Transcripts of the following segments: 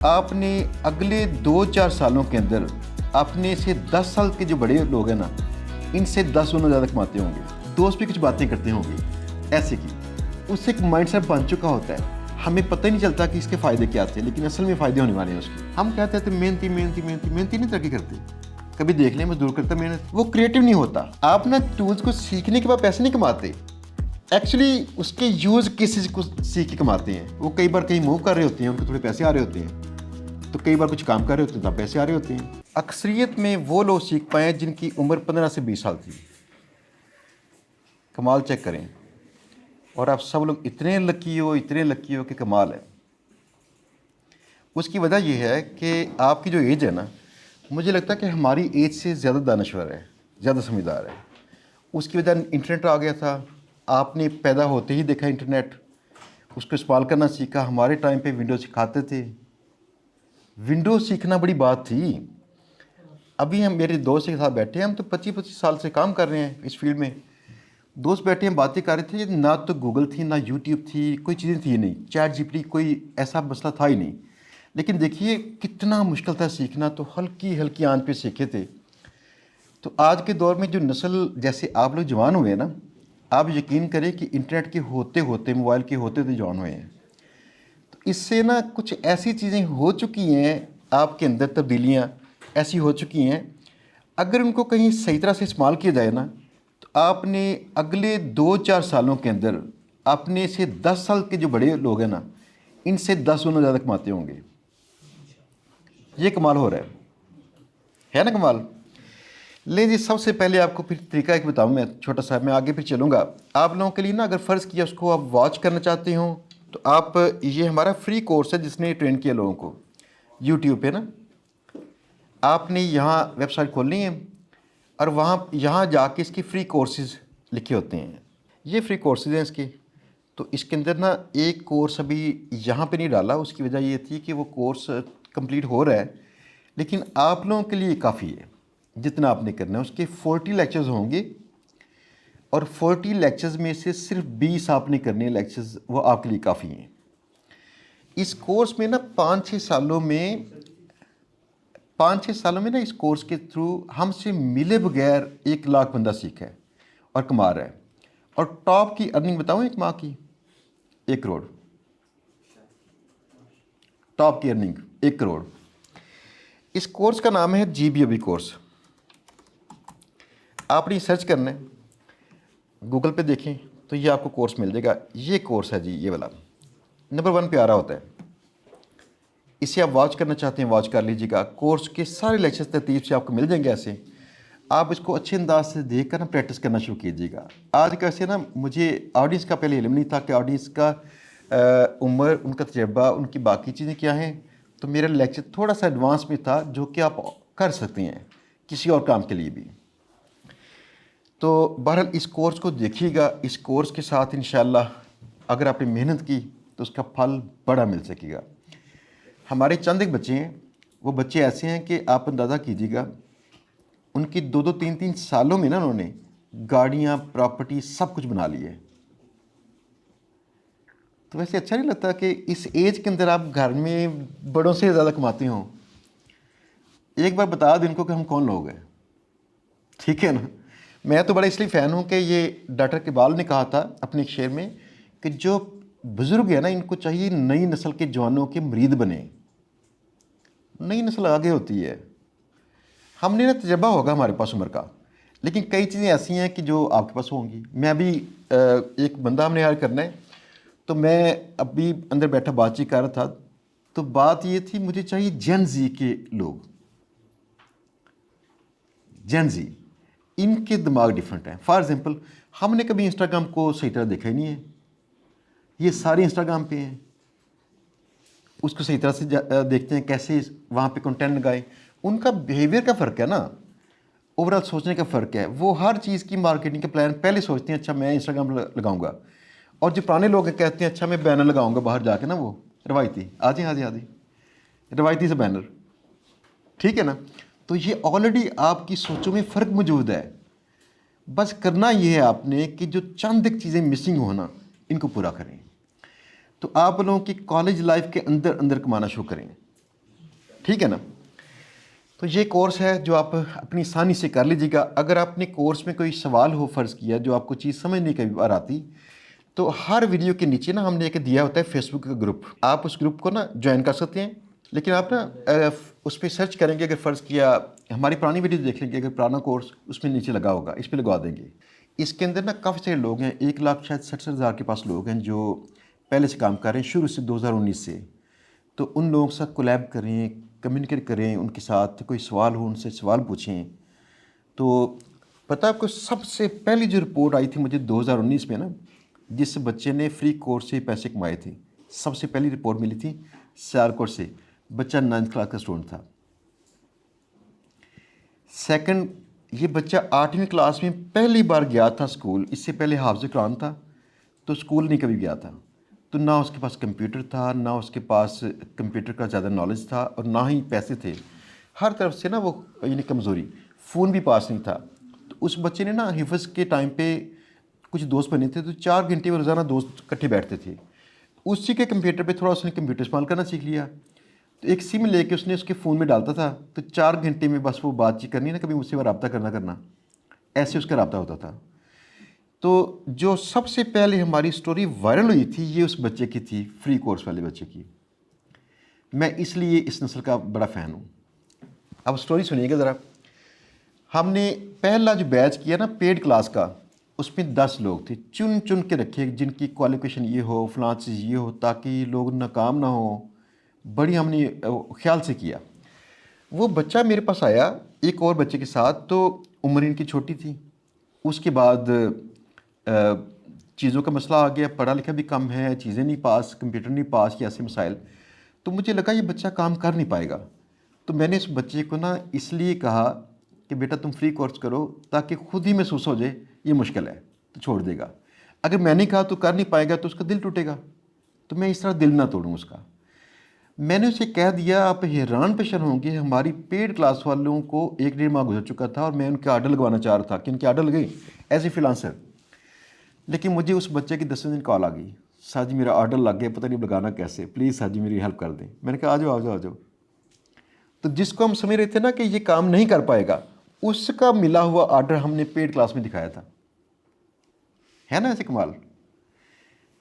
आपने अगले 2-4 सालों के अंदर अपने से 10 साल के जो बड़े लोग हैं ना, इनसे 10 गुना ज़्यादा कमाते होंगे। दोस्त भी कुछ बातें करते होंगे ऐसे की, उससे एक माइंडसेट बन चुका होता है। हमें पता ही नहीं चलता कि इसके फ़ायदे क्या थे, लेकिन असल में फ़ायदे होने वाले हैं उसके। हम कहते हैं मेहनती मेहनती मेहनती मेहनती नहीं तरक्की करते। कभी देख लें मजदूर करता मेहनत, वो क्रिएटिव नहीं होता। आप ना टूल्स को सीखने के बाद पैसे नहीं कमाते, एक्चुअली उसके यूज़ केसेस को सीख के कमाते हैं। वो कई बार कहीं मूव कर रहे होते हैं, उनको थोड़े पैसे आ रहे होते हैं, तो कई बार कुछ काम कर रहे होते हैं तब पैसे आ रहे होते हैं। अक्सरियत में वो लोग सीख पाए जिनकी उम्र 15 से 20 साल थी। कमाल चेक करें, और आप सब लोग इतने लकी हो कि कमाल है। उसकी वजह यह है कि आपकी जो एज है ना, मुझे लगता है कि हमारी एज से ज़्यादा दानश्वर है, ज़्यादा समझदार है। उसकी वजह इंटरनेट आ गया था। आपने पैदा होते ही देखा इंटरनेट, उसको इस्तेमाल करना सीखा। हमारे टाइम पे विंडो सिखाते थे, विंडो सीखना बड़ी बात थी। अभी हम मेरे दोस्त के साथ बैठे हैं, हम तो 25-25 साल से काम कर रहे हैं इस फील्ड में। दोस्त बैठे हैं, बातें कर रहे थे, ना तो गूगल थी ना यूट्यूब थी, कोई चीज़ें थी नहीं, चैट जीपीटी कोई ऐसा मसला था ही नहीं। लेकिन देखिए कितना मुश्किल था सीखना, तो हल्की हल्की आंच पे सीखे थे। तो आज के दौर में जो नस्ल, जैसे आप लोग जवान हुए ना, आप यकीन करें कि इंटरनेट के होते होते, मोबाइल के होते होते जवान हुए हैं। तो इससे ना कुछ ऐसी चीज़ें हो चुकी हैं, आपके अंदर तब्दीलियाँ ऐसी हो चुकी हैं, अगर उनको कहीं सही तरह से इस्तेमाल किया जाए ना, तो आपने अगले 2-4 सालों के अंदर अपने से 10 साल के जो बड़े लोग हैं ना, इनसे 10 गुना ज़्यादा कमाते होंगे। ये कमाल हो रहा है ना कमाल। ले जी, सबसे पहले आपको फिर तरीका एक बताऊँ मैं, छोटा सा, मैं आगे फिर चलूँगा आप लोगों के लिए ना। अगर फ़र्ज़ किया उसको आप वॉच करना चाहते हो, तो आप, ये हमारा फ्री कोर्स है जिसने ट्रेन किया लोगों को यूट्यूब पे ना। आपने यहाँ वेबसाइट खोलनी है और वहाँ यहाँ जाके इसके फ्री कोर्सेज़ लिखे होते हैं। ये फ्री कोर्सेज़ हैं इसके। तो इसके अंदर ना एक कोर्स अभी यहाँ पे नहीं डाला, उसकी वजह ये थी कि वो कोर्स कंप्लीट हो रहा है, लेकिन आप लोगों के लिए काफ़ी है जितना आपने करना है। उसके 40 लेक्चर्स होंगे और 40 लेक्चर्स में से सिर्फ 20 आपने करने लेक्चर्स, वो आपके लिए काफ़ी हैं। इस कोर्स में ना 5-6 सालों में ना, इस कोर्स के थ्रू हमसे मिले बगैर 1 लाख बंदा सीखा है और कमा रहा है। और टॉप की अर्निंग बताऊँ एक माह की, 1 करोड़। टॉप की अर्निंग 1 करोड़। इस कोर्स का नाम है GBOB कोर्स। आपने सर्च करना है, गूगल पे देखें तो ये आपको कोर्स मिल जाएगा। ये कोर्स है जी, ये वाला नंबर 1 पे आ रहा होता है। इसे आप वॉच करना चाहते हैं, वॉच कर लीजिएगा। कोर्स के सारे लेक्चर्स तरतीब से आपको मिल जाएंगे ऐसे। आप इसको अच्छे अंदाज से देख कर ना प्रैक्टिस करना शुरू कीजिएगा। आज कैसे ना, मुझे ऑडियंस का पहले इल्म नहीं था कि ऑडियंस का उम्र, उनका तजर्बा, उनकी बाकी चीज़ें क्या हैं। तो मेरा लेक्चर थोड़ा सा एडवांस में था, जो कि आप कर सकते हैं किसी और काम के लिए भी। तो बहरहाल इस कोर्स को देखिएगा। इस कोर्स के साथ इंशाल्लाह अगर आपने मेहनत की तो उसका फल बड़ा मिल सकेगा। हमारे चंद एक बच्चे हैं, वो बच्चे ऐसे हैं कि आप अंदाज़ा कीजिएगा, उनकी 2-2 3-3 सालों में ना उन्होंने गाड़ियाँ, प्रॉपर्टी सब कुछ बना ली है। तो वैसे अच्छा नहीं लगता कि इस एज के अंदर आप घर में बड़ों से ज़्यादा कमाते हों। एक बार बता दें इनको कि हम कौन लोग हैं, ठीक है ना। मैं तो बड़ा इसलिए फ़ैन हूँ कि ये डॉक्टर इकबाल ने कहा था अपने एक शेर में कि जो बुज़ुर्ग है ना, इनको चाहिए नई नस्ल के जवानों के मुरीद बने। नई नस्ल आगे होती है। हमने ना तजर्बा होगा हमारे पास उम्र का, लेकिन कई चीज़ें ऐसी हैं कि जो आपके पास होंगी। मैं अभी एक बंदा हमने हायर करना है, तो मैं अभी अंदर बैठा बातचीत कर रहा था, तो बात ये थी मुझे चाहिए जेन जी के लोग। जेन जी, इनके दिमाग डिफरेंट हैं। फॉर एग्ज़ाम्पल, हमने कभी इंस्टाग्राम को सही तरह देखा ही नहीं है, ये सारे इंस्टाग्राम पे हैं। उसको सही तरह से देखते हैं कैसे वहाँ पे कंटेंट लगाएं। उनका बिहेवियर का फ़र्क है ना, ओवरऑल सोचने का फ़र्क है। वो हर चीज़ की मार्केटिंग का प्लान पहले सोचते हैं, अच्छा मैं इंस्टाग्राम लगाऊंगा। और जो पुराने लोग कहते हैं अच्छा मैं बैनर लगाऊंगा बाहर जाके ना, वो रवायती आजी आजी आजी रवायती से बैनर, ठीक है ना। तो ये ऑलरेडी आपकी सोचों में फ़र्क मौजूद है। बस करना ये है आपने कि जो चंद एक चीज़ें मिसिंग हो ना, इनको पूरा करें। तो आप लोगों की कॉलेज लाइफ के अंदर अंदर कमाना शुरू करें। ठीक है ना। तो ये कोर्स है जो आप अपनी आसानी से कर लीजिएगा। अगर आपने कोर्स में कोई सवाल हो, फ़र्ज़ किया, जो आपको चीज़ समझ नहीं कई बार आती, तो हर वीडियो के नीचे ना हमने एक दिया होता है फेसबुक का ग्रुप। आप उस ग्रुप को ना ज्वाइन कर सकते हैं। लेकिन आप ना उस पर सर्च करेंगे, अगर फ़र्ज़ किया हमारी पुरानी वीडियो देख लेंगे, अगर पुराना कोर्स उसमें नीचे लगा होगा, इस पर लगवा देंगे। इसके अंदर ना काफ़ी सारे लोग हैं, 1 लाख शायद 60 हज़ार के पास लोग हैं जो पहले से काम कर रहे हैं, शुरू से 2019 से। तो उन लोगों के साथ कोलैब करें, कम्युनिकेट करें, उनके साथ कोई सवाल हो उनसे सवाल पूछें। तो पता है आपको, सबसे पहली जो रिपोर्ट आई थी मुझे 2019 में ना, जिस बच्चे ने फ्री कोर्स से पैसे कमाए थे, सबसे पहली रिपोर्ट मिली थी सियालकोट से। बच्चा 9th क्लास का स्टूडेंट था। सेकंड, ये बच्चा 8वीं क्लास में पहली बार गया था स्कूल। इससे पहले हाफ़िज़ कुरान था, तो स्कूल नहीं कभी गया था। तो ना उसके पास कंप्यूटर था, ना उसके पास कंप्यूटर का ज़्यादा नॉलेज था, और ना ही पैसे थे। हर तरफ से ना वो यानी कमज़ोरी। फ़ोन भी पास नहीं था। तो उस बच्चे ने ना हिफ़्ज़ के टाइम पे कुछ दोस्त बने थे, तो 4 घंटे में रोज़ाना दोस्त इकट्ठे बैठते थे। उसी के कंप्यूटर पे थोड़ा उसने कंप्यूटर इस्तेमाल करना सीख लिया। तो एक सिम लेके उसने उसके फ़ोन में डालता था, तो 4 घंटे में बस वो बातचीत करनी ना, कभी मुझसे वो रब्ता करना, ऐसे उसका रब्ता होता था। तो जो सबसे पहले हमारी स्टोरी वायरल हुई थी, ये उस बच्चे की थी, फ्री कोर्स वाले बच्चे की। मैं इसलिए इस नस्ल का बड़ा फ़ैन हूँ। अब स्टोरी सुनिएगा ज़रा। हमने पहला जो बैच किया ना पेड क्लास का, उसमें 10 लोग थे, चुन चुन के रखे, जिनकी क्वालिफिकेशन ये हो, फलां चीज़ ये हो, ताकि लोग नाकाम ना हो। बड़ी हमने ख्याल से किया। वो बच्चा मेरे पास आया एक और बच्चे के साथ, तो उम्र इनकी छोटी थी। उसके बाद चीज़ों का मसला आ गया, पढ़ा लिखा भी कम है, चीज़ें नहीं पास, कंप्यूटर नहीं पास, या ऐसे मसाइल। तो मुझे लगा ये बच्चा काम कर नहीं पाएगा। तो मैंने इस बच्चे को ना इसलिए कहा कि बेटा तुम फ्री कोर्स करो, ताकि खुद ही महसूस हो जाए ये मुश्किल है, तो छोड़ देगा। अगर मैंने कहा तो कर नहीं पाएगा, तो उसका दिल टूटेगा। तो मैं इस तरह दिल ना तोड़ूँ उसका। मैंने उसे कह दिया, आप हैरान पेशर होंगे, हमारी पेड क्लास वालों को 1 डेढ़ माह गुजर चुका था, और मैं उनके आर्डर लगवाना चाह रहा था कि उनके आर्डर लगे एज ए फ्रीलांसर। लेकिन मुझे उस बच्चे की 10वें दिन कॉल आ गई, सर जी मेरा आर्डर लग गया, पता नहीं लगाना कैसे, प्लीज़ सर जी मेरी हेल्प कर दें। मैंने कहा आ जाओ आ जाओ आ जाओ। तो जिसको हम समझ रहे थे ना कि ये काम नहीं कर पाएगा, उसका मिला हुआ आर्डर हमने पेड क्लास में दिखाया था। है ना ऐसे कमाल।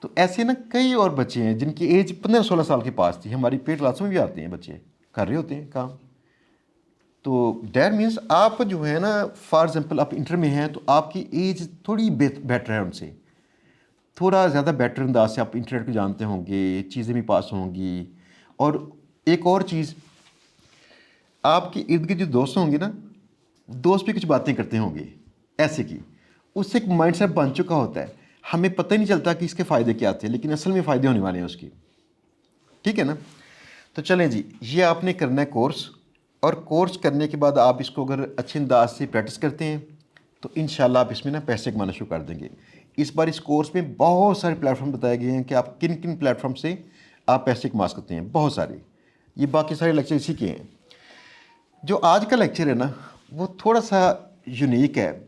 तो ऐसे ना कई और बच्चे हैं जिनकी एज 15-16 साल के पास थी, हमारी पेड क्लासों में भी आते हैं बच्चे, कर रहे होते हैं काम। तो डैट मीन्स आप जो है ना, फॉर एग्जांपल आप इंटर में हैं, तो आपकी एज थोड़ी बेटर है उनसे, थोड़ा ज़्यादा बेटर अंदाज से आप इंटरनेट को जानते होंगे, चीज़ें भी पास होंगी। और एक और चीज़, आपके इर्द गिर्द जो दोस्त होंगे ना, दोस्त भी कुछ बातें करते होंगे ऐसे की, उससे एक माइंड सेट बन चुका होता है। हमें पता ही नहीं चलता कि इसके फ़ायदे क्या थे, लेकिन असल में फ़ायदे होने वाले हैं उसकी। ठीक है ना। तो चलें जी, ये आपने करना है कोर्स, और कोर्स करने के बाद आप इसको अगर अच्छे अंदाज से प्रैक्टिस करते हैं, तो इंशाल्लाह आप इसमें ना पैसे कमाना शुरू कर देंगे। इस बार इस कोर्स में बहुत सारे प्लेटफॉर्म बताए गए हैं कि आप किन किन प्लेटफॉर्म से आप पैसे कमा सकते हैं, बहुत सारे। ये बाकी सारे लेक्चर इसी के हैं। जो आज का लेक्चर है ना, वो थोड़ा सा यूनिक है।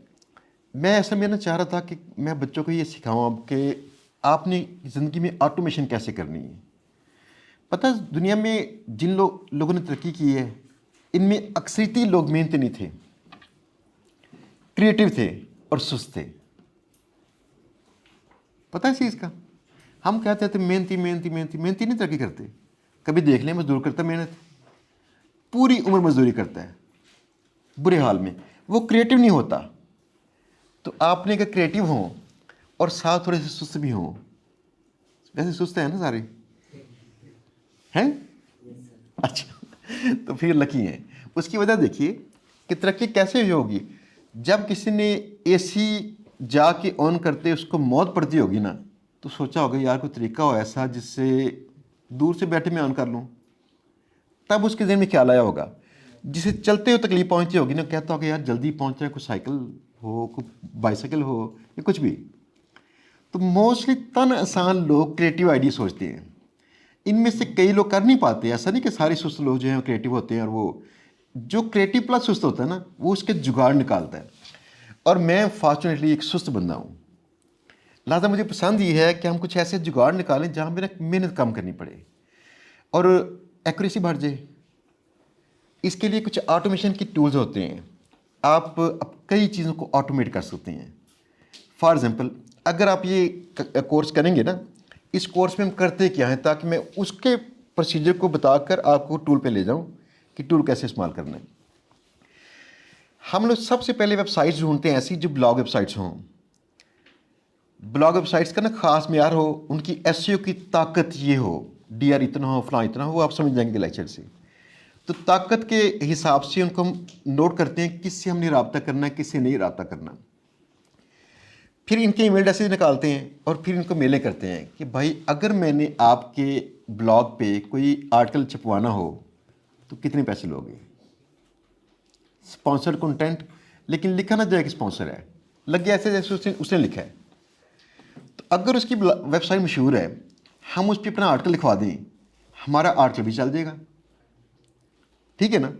मैं ऐसा मेरा चाह रहा था कि मैं बच्चों को ये सिखाऊँ अब कि आपने ज़िंदगी में ऑटोमेशन कैसे करनी है। पता है दुनिया में जिन लोगों ने तरक्की की है, इनमें अक्सरियती लोग मेहनती नहीं थे, क्रिएटिव थे और सुस्त थे। पता है चीज़ का, हम कहते थे मेहनती मेहनती मेहनती, मेहनती नहीं तरक्की करते। कभी देख लें मजदूर करता मेहनत, पूरी उम्र मजदूरी करता है बुरे हाल में, वो क्रिएटिव नहीं होता। तो आपने अगर क्रिएटिव हो और साथ थोड़े से सुस्त भी हों, वैसे सुस्त है ना सारे हैं, अच्छा तो फिर लकी हैं। उसकी वजह देखिए कि तरक्की कैसे होगी। जब किसी ने एसी जाके ऑन करते उसको मौत पड़ती होगी ना, तो सोचा होगा यार कोई तरीका हो ऐसा जिससे दूर से बैठे मैं ऑन कर लूँ। तब उसके ज़हन में ख्याल आया होगा। जिसे चलते हुए तकलीफ पहुंचती होगी ना, कहता होगा यार जल्दी पहुंच जाए, कोई साइकिल हो, कोई बाइसाइकिल हो, या कुछ भी। तो मोस्टली तन आसान लोग क्रिएटिव आइडिया सोचते हैं। इनमें से कई लोग कर नहीं पाते। ऐसा नहीं कि सारे सुस्त लोग जो हैं क्रिएटिव होते हैं, और वो जो क्रिएटिव प्लस सुस्त होता है ना, वो उसके जुगाड़ निकालता है। और मैं फॉर्चुनेटली एक सुस्त बंदा हूँ, लिहाजा मुझे पसंद ये है कि हम कुछ ऐसे जुगाड़ निकालें जहाँ मेरा मेहनत कम करनी पड़े और एक्यूरेसी बढ़ जाए। इसके लिए कुछ ऑटोमेशन की टूल्स होते हैं, आप अब कई चीज़ों को ऑटोमेट कर सकते हैं। फॉर एग्ज़ाम्पल, अगर आप ये कोर्स करेंगे ना, इस कोर्स में हम करते क्या हैं, ताकि मैं उसके प्रोसीजर को बताकर आपको टूल पे ले जाऊं कि टूल कैसे इस्तेमाल करना है। हम लोग सबसे पहले वेबसाइट्स ढूंढते हैं ऐसी जो ब्लॉग वेबसाइट्स हों। ब्लॉग वेबसाइट्स का ना ख़ास मेयार हो, उनकी एसईओ की ताकत ये हो, डीआर इतना हो, फलां इतना हो, वो आप समझ जाएंगे लेक्चर से। तो ताकत के हिसाब से उनको हम नोट करते हैं, किससे हमने रब्ता करना है, किससे नहीं रब्ता करना। फिर इनके ईमेल एड्रेस निकालते हैं और फिर इनको मेलें करते हैं कि भाई अगर मैंने आपके ब्लॉग पे कोई आर्टिकल छपवाना हो तो कितने पैसे लोगे। स्पॉन्सर्ड कंटेंट, लेकिन लिखा ना जाए कि स्पॉन्सर है, लग गया ऐसे जैसे उसने लिखा है। तो अगर उसकी वेबसाइट मशहूर है, हम उस पर अपना आर्टिकल लिखवा दें, हमारा आर्टिकल भी चल जाएगा, ठीक है ना।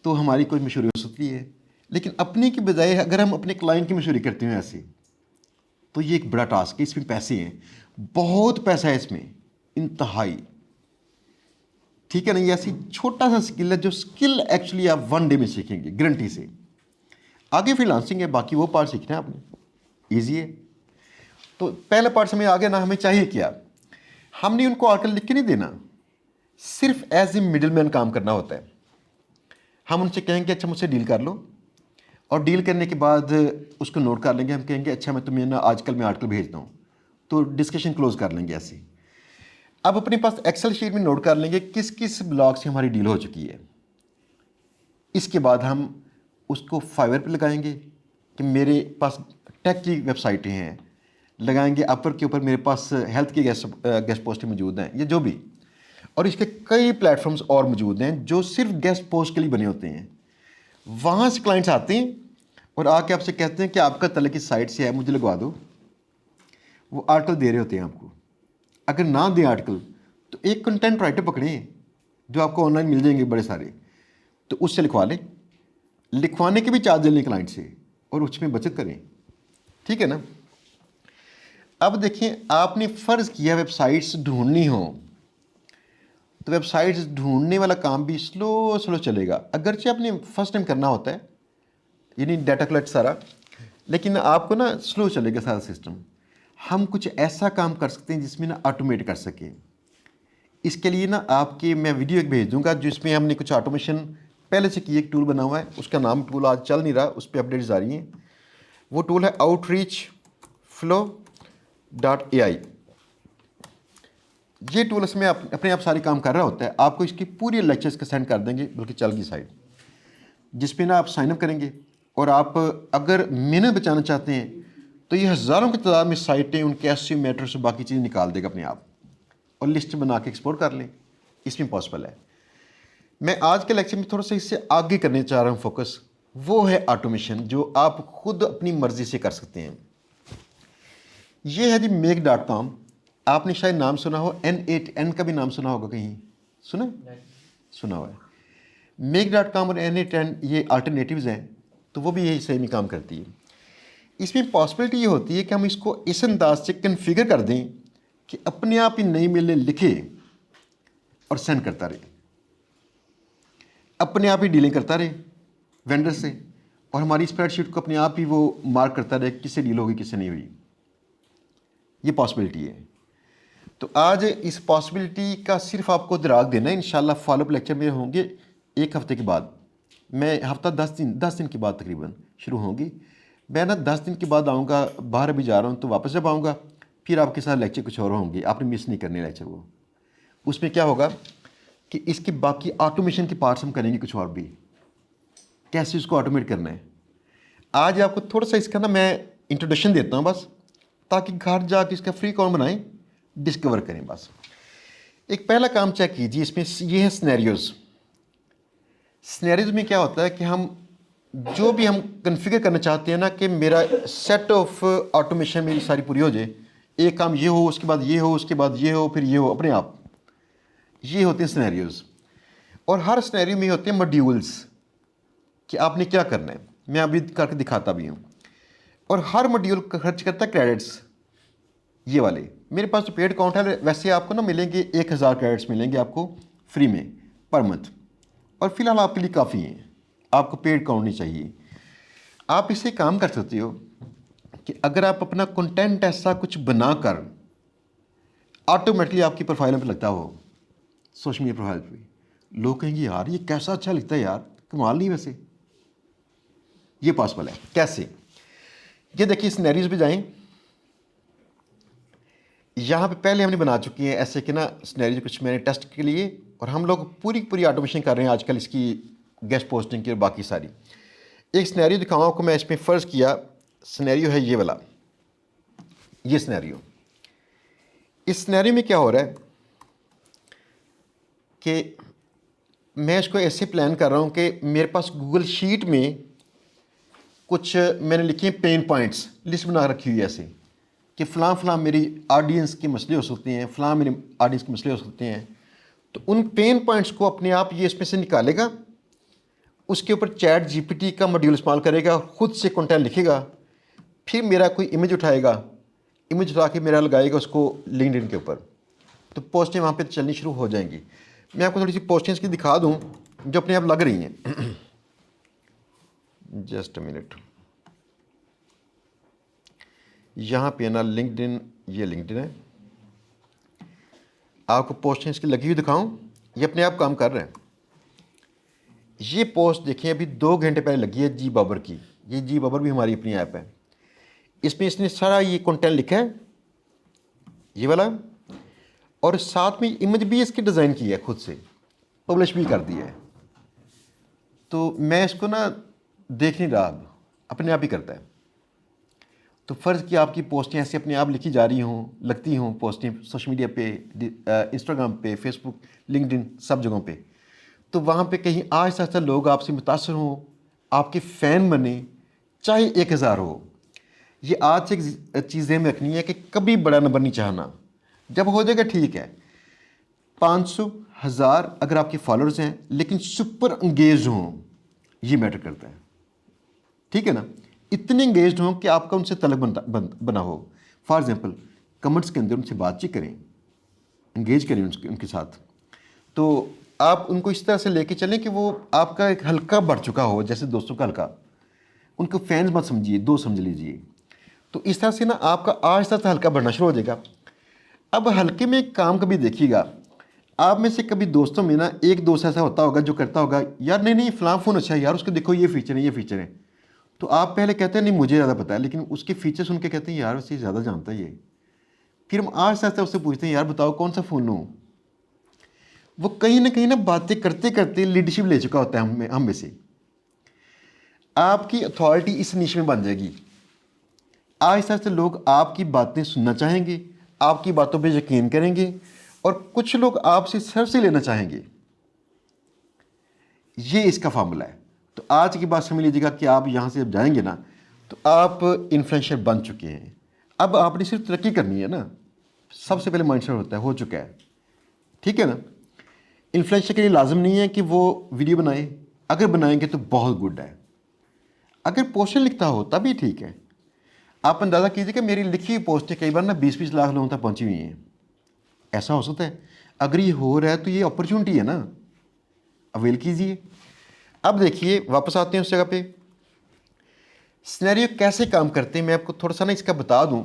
तो हमारी कोई मशहूरी हो सकती है, लेकिन अपने की बजाय अगर हम अपने क्लाइंट की मशहूरी करते हैं ऐसे, तो ये एक बड़ा टास्क है। इसमें पैसे हैं, बहुत पैसा है इसमें, इंतहाई, ठीक है ना। ये ऐसी छोटा सा स्किल है जो स्किल एक्चुअली आप 1 डे में सीखेंगे गारंटी से। आगे फ्रीलांसिंग है, बाकी वो पार्ट सीखना है आपने, ईजी है। तो पहला पार्ट हमें आ गया ना, हमें चाहिए क्या। हमने उनको आर्टिकल लिख के नहीं देना, सिर्फ एज ए मिडिल मैन काम करना होता है। हम उनसे कहेंगे अच्छा मुझसे डील कर लो, और डील करने के बाद उसको नोट कर लेंगे। हम कहेंगे अच्छा मैं तुम्हें ना आजकल मैं आर्टिकल भेजता हूँ, तो डिस्कशन क्लोज कर लेंगे ऐसे। अब अपने पास एक्सेल शीट में नोट कर लेंगे किस किस ब्लॉग से हमारी डील हो चुकी है। इसके बाद हम उसको फाइवर पे लगाएंगे कि मेरे पास टेक की वेबसाइटें हैं, लगाएंगे अपर के ऊपर मेरे पास हेल्थ की गेस्ट पोस्टें मौजूद हैं, ये जो भी, और इसके कई प्लेटफॉर्म्स और मौजूद हैं जो सिर्फ गेस्ट पोस्ट के लिए बने होते हैं। वहाँ से क्लाइंट्स आते हैं और आके आपसे कहते हैं कि आपका तले की साइट से है, मुझे लगवा दो। वो आर्टिकल दे रहे होते हैं आपको। अगर ना दें आर्टिकल तो एक कंटेंट राइटर पकड़ें जो आपको ऑनलाइन मिल जाएंगे बड़े सारे, तो उससे लिखवा लें। लिखवाने के भी चार्ज ले लें क्लाइंट से और उसमें बचत करें, ठीक है ना। अब देखिए, आपने फ़र्ज़ किया वेबसाइट्स ढूंढनी हो, तो वेबसाइट्स ढूंढने वाला काम भी स्लो स्लो चलेगा। अगरचे आपने फर्स्ट टाइम करना होता है, यानी डाटा कलेक्ट सारा, लेकिन आपको ना स्लो चलेगा सारा सिस्टम। हम कुछ ऐसा काम कर सकते हैं जिसमें ना ऑटोमेट कर सके। इसके लिए ना आपके मैं वीडियो एक भेज दूंगा जिसमें हमने कुछ ऑटोमेशन पहले से की, एक टूल बना हुआ है, उसका नाम टूल आज चल नहीं रहा, उस पर अपडेट्स आ रही हैं। वो टूल है outreachflow.ai। ये टूल इसमें अपने आप सारे काम कर रहा होता है। आपको इसकी पूरी लेक्चर्स का सेंड कर देंगे, बल्कि चल की साइड, जिसपे ना आप साइनअप करेंगे। और आप अगर मिनट बचाना चाहते हैं तो ये हज़ारों की तादाद में साइटें, उनके एसईओ मैट्रिक्स और बाकी चीज़ें निकाल देगा अपने आप, और लिस्ट बना के एक्सपोर्ट कर लें। इसमें पॉसिबल है। मैं आज के लेक्चर में थोड़ा सा इससे आगे करने चाह रहा हूँ फोकस, वो है ऑटोमेशन, जो आप खुद अपनी मर्ज़ी से कर सकते हैं। ये है जी make.com। आपने शायद नाम सुना हो, N8N का भी नाम सुना होगा, कहीं सुना सुना हुआ है। make.com और N8N ये अल्टरनेटिव्स हैं, तो वो भी यही सेम ही काम करती है। इसमें पॉसिबिलिटी ये होती है कि हम इसको इस अंदाज से कन्फिगर कर दें कि अपने आप ही नई मेलें लिखे और सेंड करता रहे, अपने आप ही डीलिंग करता रहे वेंडर से, और हमारी स्प्रेडशीट को अपने आप ही वो मार्क करता रहे किससे डील होगी किससे नहीं हुई। ये पॉसिबिलिटी है। तो आज इस पॉसिबिलिटी का सिर्फ आपको दिराग देना है। इंशाल्लाह फॉलोअप लेक्चर में होंगे 1 हफ्ते के बाद। मैं हफ्ता 10 दिन के बाद तकरीबन शुरू होंगी। मैं ना 10 दिन के बाद आऊँगा, बाहर अभी जा रहा हूँ, तो वापस जब आऊँगा फिर आपके साथ लेक्चर कुछ और होंगे, आपने मिस नहीं करने लेक्चर। वो उसमें क्या होगा कि इसके बाकी ऑटोमेशन के पार्ट्स हम करेंगे कुछ और भी, कैसे उसको ऑटोमेट करना है। आज आपको थोड़ा सा इसका ना मैं इंट्रोडक्शन देता हूँ बस, ताकि घर जाके इसका फ्री अकाउंट बनाएं, डिस्कवर करें बस। एक पहला काम चेक कीजिए, इसमें ये है सिनेरियोज़। सिनेरियोज़ में क्या होता है कि हम जो भी हम कन्फिगर करना चाहते हैं ना, कि मेरा सेट ऑफ ऑटोमेशन मेरी सारी पूरी हो जाए, एक काम ये हो, उसके बाद ये हो, उसके बाद ये हो, फिर ये हो, अपने आप। ये होते हैं सिनेरियोज़। और हर सिनेरियो में होते हैं मॉड्यूल्स कि आपने क्या करना है। मैं अभी करके दिखाता भी हूँ। और हर मॉड्यूल खर्च करता है क्रेडिट्स, ये वाले। मेरे पास जो पेड अकाउंट है, वैसे आपको ना मिलेंगे 1000 क्रेडिट्स मिलेंगे आपको फ्री में पर मंथ। और फिलहाल आपके लिए काफ़ी हैं, आपको पेड काउंट नहीं चाहिए। आप इससे काम कर सकते हो कि अगर आप अपना कंटेंट ऐसा कुछ बनाकर ऑटोमेटिकली आपकी प्रोफाइल पे लगता हो, सोशल मीडिया प्रोफाइल पे, लोग कहेंगे यार ये कैसा अच्छा लिखता है यार, कमाल नहीं। वैसे ये पॉसिबल है। कैसे? ये देखिए, सिनेरियोज पे जाएं। यहाँ पे पहले हमने बना चुकी हैं ऐसे कि ना सिनेरियो कुछ मैंने टेस्ट के लिए, और हम लोग पूरी पूरी ऑटोमेशन कर रहे हैं आजकल इसकी गेस्ट पोस्टिंग की और बाकी सारी। एक सिनेरियो दिखाऊँ आपको, मैं इसमें फ़र्ज़ किया सिनेरियो है ये वाला, ये सिनेरियो। इस सिनेरियो में क्या हो रहा है कि मैं इसको ऐसे प्लान कर रहा हूँ कि मेरे पास गूगल शीट में कुछ मैंने लिखी हैं पेन पॉइंट्स, लिस्ट बना रखी हुई है ऐसे कि फ़लाँ फ़लाँ मेरी ऑडियंस के मसले हो सकते हैं, फ़लाँ मेरे ऑडियंस के मसले हो सकते हैं। तो उन पेन पॉइंट्स को अपने आप ये इसमें से निकालेगा, उसके ऊपर चैट जीपीटी का मॉड्यूल इस्तेमाल करेगा, ख़ुद से कंटेंट लिखेगा, फिर मेरा कोई इमेज उठाएगा, इमेज उठा के मेरा लगाएगा उसको लिंक्डइन के ऊपर, तो पोस्टें वहाँ पे चलनी शुरू हो जाएंगी। मैं आपको थोड़ी सी पोस्टिंग्स की दिखा दूँ जो अपने आप लग रही हैं। Just a minute. यहाँ पे ना लिंक्डइन, ये लिंक्डइन है, आपको पोस्टिंग्स की लगी हुई दिखाऊँ, ये अपने आप काम कर रहे हैं। ये पोस्ट देखिए अभी 2 घंटे पहले लगी है जी बाबर की। ये जी बाबर भी हमारी अपनी ऐप है। इसमें इसने सारा ये कंटेंट लिखा है, ये वाला, और साथ में इमेज भी इसकी डिज़ाइन की है, खुद से पब्लिश भी कर दिया है। तो मैं इसको ना देख नहीं रहा, अब अपने आप ही करता है। तो फ़र्ज़ कि आपकी पोस्टें ऐसे अपने आप लिखी जा रही हों, लगती हों पोस्टें सोशल मीडिया पे, इंस्टाग्राम पे, फेसबुक, लिंक्डइन, सब जगहों पे, तो वहाँ पे कहीं आहिस्ता आहिस्ता लोग आपसे मुतासर हों, आपके फ़ैन बने, चाहे 1000 हो। ये आज से एक चीज़ें में रखनी है कि कभी बड़ा नंबर नहीं चाहना। जब हो जाएगा ठीक है, 500, 1000 अगर आपके फॉलोअर्स हैं लेकिन सुपर इंगेज हों, ये मैटर करता है। ठीक है ना? इतने इंगेज हों कि आपका उनसे तलब बना हो। फॉर एग्जांपल कमेंट्स के अंदर उनसे बातचीत करें, इंगेज करें उनके साथ। तो आप उनको इस तरह से लेके चलें कि वो आपका एक हल्का बढ़ चुका हो, जैसे दोस्तों का हल्का। उनको फैंस मत समझिए, दोस्त समझ लीजिए। तो इस तरह से ना आपका आहिस्ता आहिस्ता हल्का बढ़ना शुरू हो जाएगा। अब हल्के में एक काम कभी देखिएगा, आप में से कभी दोस्तों में ना एक दोस्त ऐसा होता होगा जो करता होगा, यार नहीं नहीं फ़लाँ फ़ोन अच्छा है यार, उसके देखो ये फ़ीचर है, ये फ़ीचर है। तो आप पहले कहते हैं नहीं मुझे ज़्यादा पता है, लेकिन उसके फ़ीचर सुन के कहते हैं यार वैसे ज़्यादा जानता है ये। फिर हम आहिस्ता आहिस्ता उससे पूछते हैं यार बताओ कौन सा फ़ोन लूँ। वो कहीं ना बातें करते करते लीडरशिप ले चुका होता है हम में से। आपकी अथॉरिटी इस निश में बन जाएगी। आहिस्ता आहिस्ता लोग आपकी बातें सुनना चाहेंगे, आपकी बातों पे यकीन करेंगे, और कुछ लोग आपसे सर से लेना चाहेंगे। ये इसका फार्मूला है। तो आज की बात समझ लीजिएगा कि आप यहाँ से जब जाएंगे ना, तो आप इन्फ्लुएंसर बन चुके हैं। अब आपने सिर्फ तरक्की करनी है ना, सबसे पहले माइंडसेट होता है, हो चुका है। ठीक है ना? इन्फ्लुएंसर के लिए लाजिम नहीं है कि वो वीडियो बनाए, अगर बनाएंगे तो बहुत गुड है। अगर पोस्टर लिखता हो तभी ठीक है। आप अंदाज़ा कीजिए कि मेरी लिखी हुई पोस्टें कई बार ना 20-20 लाख लोगों तक पहुंची हुई हैं। ऐसा हो सकता है। अगर ये हो रहा है तो ये अपॉर्चुनिटी है ना, अवेल कीजिए। अब देखिए वापस आते हैं उस जगह पे। सिनेरियो कैसे काम करते हैं मैं आपको थोड़ा सा ना इसका बता दूं।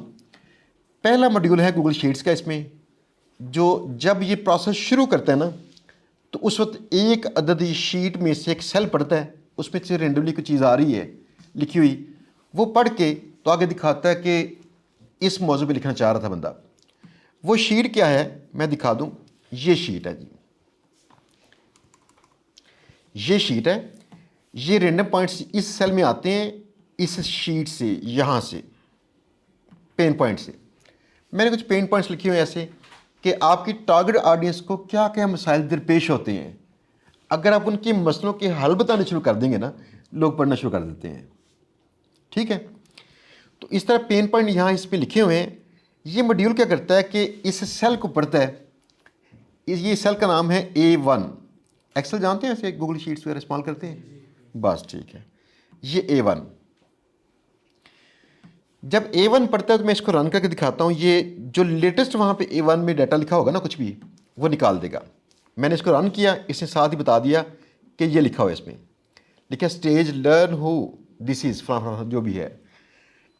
पहला मॉड्यूल है गूगल शीट्स का। इसमें जो जब ये प्रोसेस शुरू करता है ना, तो उस वक्त एक अदद शीट में से एक सेल पढ़ता है, उसमें से रेंडमली कोई चीज़ आ रही है लिखी हुई, वो पढ़ के तो आगे दिखाता है कि इस मौजू पे लिखना चाह रहा था बंदा। वो शीट क्या है मैं दिखा दूं। ये शीट है जी, ये शीट है। ये रैंडम पॉइंट्स इस सेल में आते हैं, इस शीट से, यहाँ से पेन पॉइंट से। मैंने कुछ पेन पॉइंट्स लिखे हुए हैं ऐसे कि आपकी टारगेट ऑडियंस को क्या क्या मसाइल दरपेश होते हैं। अगर आप उनके मसलों के हल बताने शुरू कर देंगे ना, लोग पढ़ना शुरू कर देते हैं। ठीक है? तो इस तरह पेन पॉइंट यहाँ इस पे लिखे हुए हैं। ये मॉड्यूल क्या करता है कि इस सेल को पढ़ता है। ये सेल का नाम है A1। एक्सेल जानते हैं, ऐसे गूगल शीट्स वगैरह इस्तेमाल करते हैं, बस ठीक है। ये A1, जब A1 पढ़ता है तो मैं इसको रन करके दिखाता हूँ। ये जो लेटेस्ट वहाँ पे A1 में डाटा लिखा होगा ना, कुछ भी वो निकाल देगा। मैंने इसको रन किया, इसने साथ ही बता दिया कि ये लिखा हुआ है इसमें, लिखा stage learn who this is from जो भी है,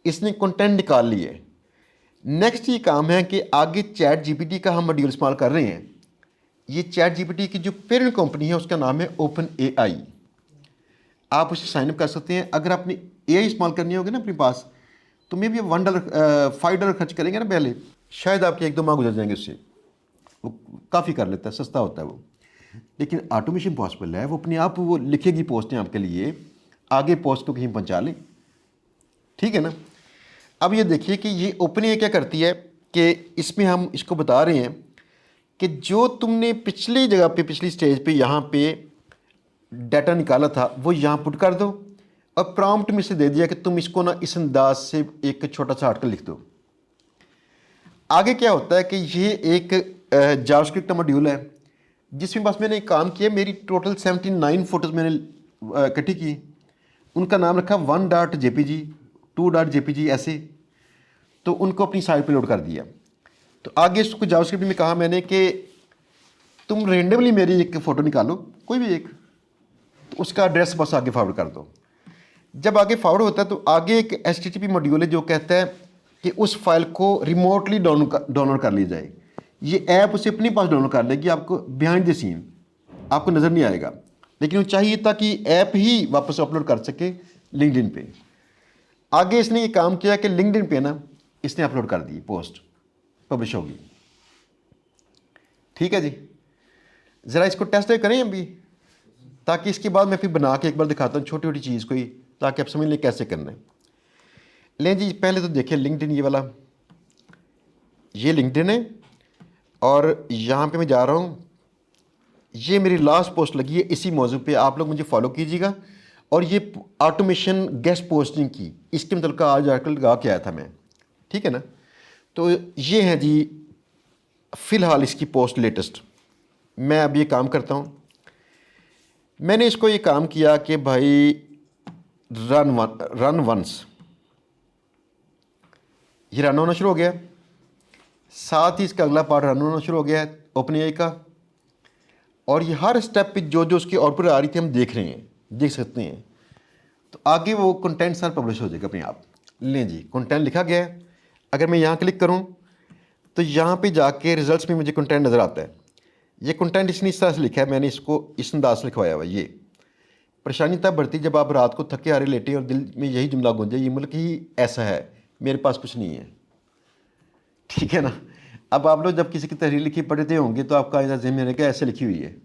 इसने कंटेंट निकाल ली है। नेक्स्ट ये काम है कि आगे चैट जीपीटी का हम मॉड्यूल इस्तेमाल कर रहे हैं। ये चैट जीपीटी की जो पेरेंट कंपनी है उसका नाम है ओपन एआई। आप उसे साइनअप कर सकते हैं। अगर आपने एआई इस्तेमाल करनी होगी ना अपने पास, तो मे भी $1 $5 खर्च करेंगे ना पहले, शायद आपके 1-2 माह गुजर जाएंगे उससे। वो काफ़ी कर लेता है, सस्ता होता है वो। लेकिन ऑटोमेशन पॉसिबल है, वो अपने आप वो लिखेगी पोस्टें आपके लिए, आगे पोस्ट को कहीं पहुंचा लें। ठीक है ना। अब ये देखिए कि ये ओपन एआई क्या करती है कि इसमें हम इसको बता रहे हैं कि जो तुमने पिछली जगह पे, पिछली स्टेज पे यहाँ पे डाटा निकाला था वो यहाँ पुट कर दो, और प्रॉम्प्ट में से दे दिया कि तुम इसको ना इस अंदाज से एक छोटा सा आर्टिकल लिख दो। आगे क्या होता है कि ये एक जावास्क्रिप्ट का मॉड्यूल है जिसमें बस मैंने एक काम किया, मेरी टोटल 79 फोटोज़ मैंने इकट्ठी की, उनका नाम रखा 1.jpg 2.jpg ऐसे, तो उनको अपनी साइट पे लोड कर दिया। तो आगे इसको जावास्क्रिप्ट में कहा मैंने कि तुम रेंडमली मेरी एक फ़ोटो निकालो, कोई भी एक, तो उसका एड्रेस बस आगे फॉरवर्ड कर दो। जब आगे फॉरवर्ड होता है तो आगे एक HTTP मॉड्यूल है जो कहता है कि उस फाइल को रिमोटली डाउनलोड कर ली जाए। ये ऐप उसे अपने पास डाउनलोड कर लेगी, आपको बिहाइंड द सीन आपको नज़र नहीं आएगा, लेकिन वो चाहिए ताकि ऐप ही वापस अपलोड कर सके लिंक्डइन पे। आगे इसने ये काम किया कि लिंक्डइन पे ना इसने अपलोड कर दी, पोस्ट पब्लिश होगी। ठीक है जी, ज़रा इसको टेस्ट करें अभी, ताकि इसके बाद मैं फिर बना के एक बार दिखाता हूँ छोटी छोटी चीज़ कोई, ताकि आप समझ लें कैसे करना है। लें जी, पहले तो देखिए लिंक्डइन, ये वाला, ये लिंक्डइन है, और यहाँ पे मैं जा रहा हूँ, ये मेरी लास्ट पोस्ट लगी है इसी मौजू पे, आप लोग मुझे फॉलो कीजिएगा। और ये ऑटोमेशन गेस्ट पोस्टिंग की, इसके मतलब का आज आर्टिकल लगा के आया था मैं। ठीक है ना। तो ये है जी फ़िलहाल इसकी पोस्ट लेटेस्ट। मैं अब ये काम करता हूँ, मैंने इसको ये काम किया कि भाई रन वंस, ये रन होना शुरू हो गया, साथ ही इसका अगला पार्ट रन होना शुरू हो गया है ओपन एआई का, और ये हर स्टेप पे जो जो उसकी आउटपुट आ रही थी हम देख रहे हैं, देख सकते हैं। तो आगे वो कंटेंट सारा पब्लिश हो जाएगा अपने आप। लें जी, कंटेंट लिखा गया है। अगर मैं यहाँ क्लिक करूँ तो यहाँ पे जाके रिजल्ट्स में मुझे कंटेंट नज़र आता है। ये कंटेंट इसने इस तरह से लिखा है, मैंने इसको इस अंदाज से लिखवाया हुआ। ये परेशानी तब बढ़ती जब आप रात को थके हारे लेटे और दिल में यही जुमला गूंजे, ये मुल्क ही ऐसा है, मेरे पास कुछ नहीं है। ठीक है ना। अब आप लोग जब किसी की तहरीर लिखी पढ़ते होंगे तो आपका ज़हन में रहेगा ऐसे लिखी हुई है,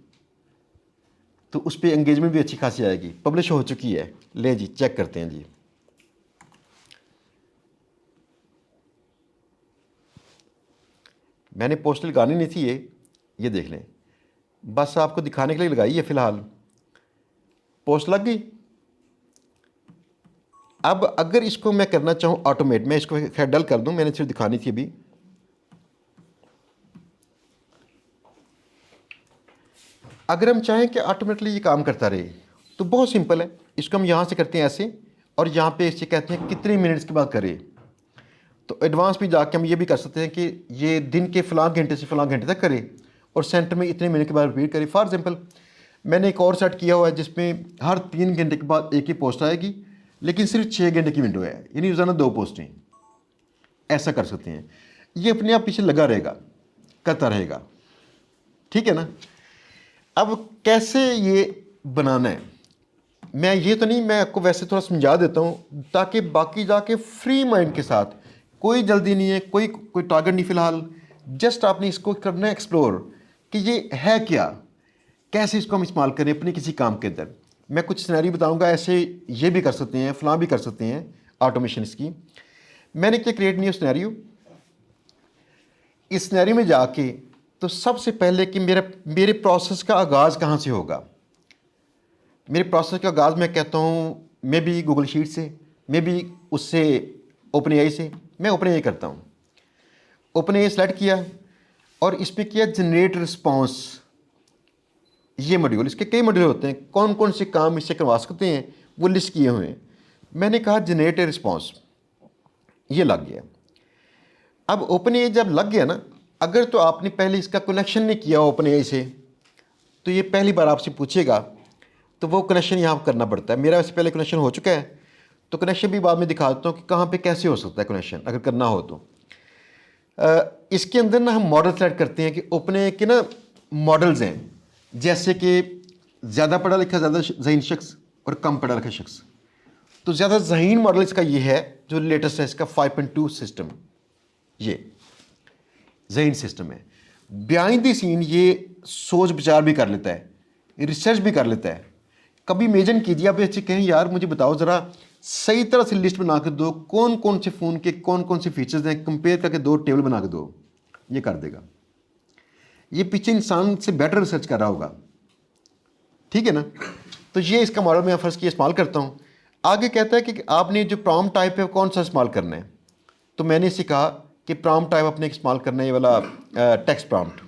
तो उस पर एंगेजमेंट भी अच्छी खासी आएगी। पब्लिश हो चुकी है, ले जी चेक करते हैं जी। मैंने पोस्ट लगानी नहीं थी, ये देख लें, बस आपको दिखाने के लिए लगाई है। फ़िलहाल पोस्ट लग गई। अब अगर इसको मैं करना चाहूँ ऑटोमेट, मैं इसको खैर डल कर दूँ, मैंने सिर्फ दिखानी थी अभी। अगर हम चाहें कि ऑटोमेटिकली ये काम करता रहे तो बहुत सिंपल है, इसको हम यहाँ से करते हैं ऐसे, और यहाँ पे इसे कहते हैं कितने मिनट्स के बाद करें। तो एडवांस भी जाके हम ये भी कर सकते हैं कि ये दिन के फ़लाँ घंटे से फ़लाँ घंटे तक करे और सेंटर में इतने मिनट के बाद रिपीट करे। फॉर एग्जांपल मैंने एक और सेट किया हुआ है जिसमें हर 3 घंटे के बाद एक ही पोस्ट आएगी, लेकिन सिर्फ 6 घंटे की विंडो है, यानी रोज़ाना 2 पोस्टें। ऐसा कर सकते हैं, ये अपने आप पीछे लगा रहेगा, करता रहेगा। ठीक है ना। अब कैसे ये बनाना है, मैं ये तो नहीं, मैं आपको वैसे थोड़ा समझा देता हूँ ताकि बाकी जाके फ्री माइंड के साथ, कोई जल्दी नहीं है, कोई टारगेट नहीं फ़िलहाल, जस्ट आपने इसको करना है एक्सप्लोर कि ये है क्या, कैसे इसको हम इस्तेमाल करें अपने किसी काम के अंदर। मैं कुछ सिनेरियो बताऊंगा, ऐसे ये भी कर सकते हैं, फलां भी कर सकते हैं ऑटोमेशन इसकी। मैंने क्या क्रिएट नहीं सिनेरियो, इस सिनेरियो में जाके तो सबसे पहले कि मेरे प्रोसेस का आगाज़ कहाँ से होगा। मेरे प्रोसेस का आगाज़ मैं कहता हूँ मे बी गूगल शीट से, मे बी उससे ओपन एआई से। मैं ओपन एआई करता हूँ, ओपन एआई सेलेक्ट किया और इस पर किया जनरेट रिस्पॉन्स। ये मॉड्यूल, इसके कई मॉड्यूल होते हैं, कौन कौन से काम इससे करवा सकते हैं वो लिस्ट किए हुए हैं। मैंने कहा जनरेट रिस्पॉन्स, ये लग गया। अब ओपन एआई जब लग गया ना, अगर तो आपने पहले इसका कनेक्शन नहीं किया ओपन एआई से, तो ये पहली बार आपसे पूछेगा तो वो कनेक्शन यहाँ करना पड़ता है। मेरा वैसे पहले कनेक्शन हो चुका है, तो कनेक्शन भी बाद में दिखा देता हूँ कि कहाँ पे कैसे हो सकता है कनेक्शन अगर करना हो तो। इसके अंदर ना हम मॉडल सेलेक्ट करते हैं कि ओपन के ना मॉडल्स हैं, जैसे कि ज़्यादा पढ़ा लिखा ज़्यादा ज़हीन शख्स और कम पढ़ा लिखा शख्स। तो ज़्यादा ज़हीन मॉडल इसका ये है जो लेटेस्ट है, इसका 5.2 सिस्टम, ये ज़हीन सिस्टम है। बिहाइंड द सीन ये सोच विचार भी कर लेता है, रिसर्च भी कर लेता है। कभी इमेजिन कीजिए आप ऐसे कहें यार मुझे बताओ ज़रा सही तरह से लिस्ट बना के दो, कौन कौन से फ़ोन के कौन कौन से फीचर्स हैं, कंपेयर करके 2 टेबल बना के दो, ये कर देगा। ये पीछे इंसान से बेटर रिसर्च कर रहा होगा, ठीक है ना। तो ये इसका मॉडल मैं फ़र्ज़ किया इस्तेमाल करता हूँ। आगे कहता है कि आपने जो प्रॉम्प्ट टाइप है कौन सा इस्तेमाल करना है। तो मैंने इसे कहा कि प्रॉम्प्ट टाइप अपने इस्तेमाल करना है ये वाला टेक्स्ट प्रॉम्प्ट।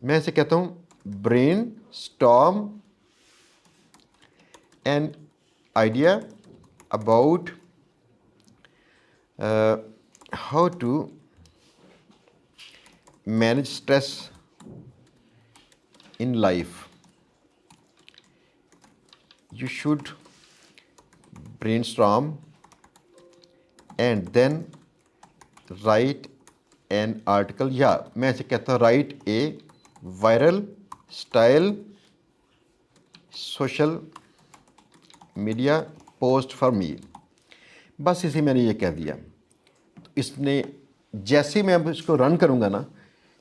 मैं इसे कहता हूँ brainstorm an idea about how to manage stress in life. You should brainstorm and then write an article, या मैं ऐसे कहता हूँ write a viral style social media post for me। बस इसे मैंने ये कह दिया। तो इसने जैसे मैं अब इसको रन करूँगा ना,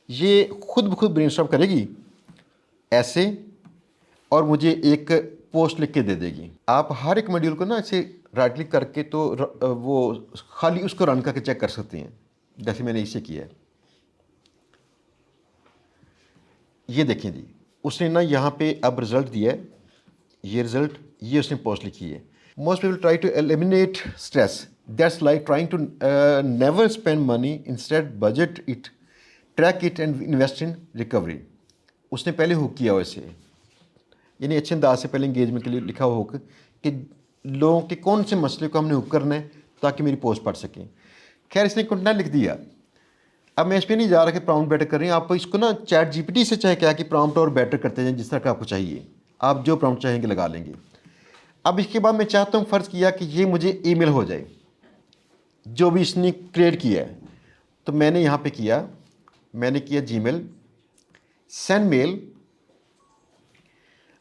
ये खुद ब खुद ब्रेनस्टॉर्म करेगी ऐसे और मुझे एक पोस्ट लिख के दे देगी। आप हर एक मॉड्यूल को ना ऐसे राइट क्लिक करके तो वो खाली उसको रन करके चेक कर सकते हैं, जैसे मैंने इसे किया है। ये देखें जी, उसने ना यहाँ पे अब रिज़ल्ट दिया है, ये रिज़ल्ट, ये उसने पोस्ट लिखी है। Most people try to eliminate stress, that's like trying to never spend money, instead budget it, track it and invest in recovery. उसने पहले हुक किया वैसे, यानी अच्छे अंदाज से पहले इंगेजमेंट के लिए लिखा हुआ हुक कि लोगों के कौन से मसले को हमने हुक करना है ताकि मेरी पोस्ट पढ़ सकें। खैर इसने कंटेंट लिख दिया। अब मैं इस पर नहीं जा रहा कि प्रॉम्प्ट बेटर कर रही हैं, आप इसको ना चैट जीपीटी से चाहे क्या कि प्रॉम्प्ट और बेटर करते जाएं जिस तरह का आपको चाहिए, आप जो प्रॉम्प्ट चाहेंगे लगा लेंगे। अब इसके बाद मैं चाहता हूँ फ़र्ज़ किया कि ये मुझे ईमेल हो जाए जो भी इसने क्रिएट किया है। तो मैंने यहाँ पे किया, मैंने किया जीमेल सेंड मेल,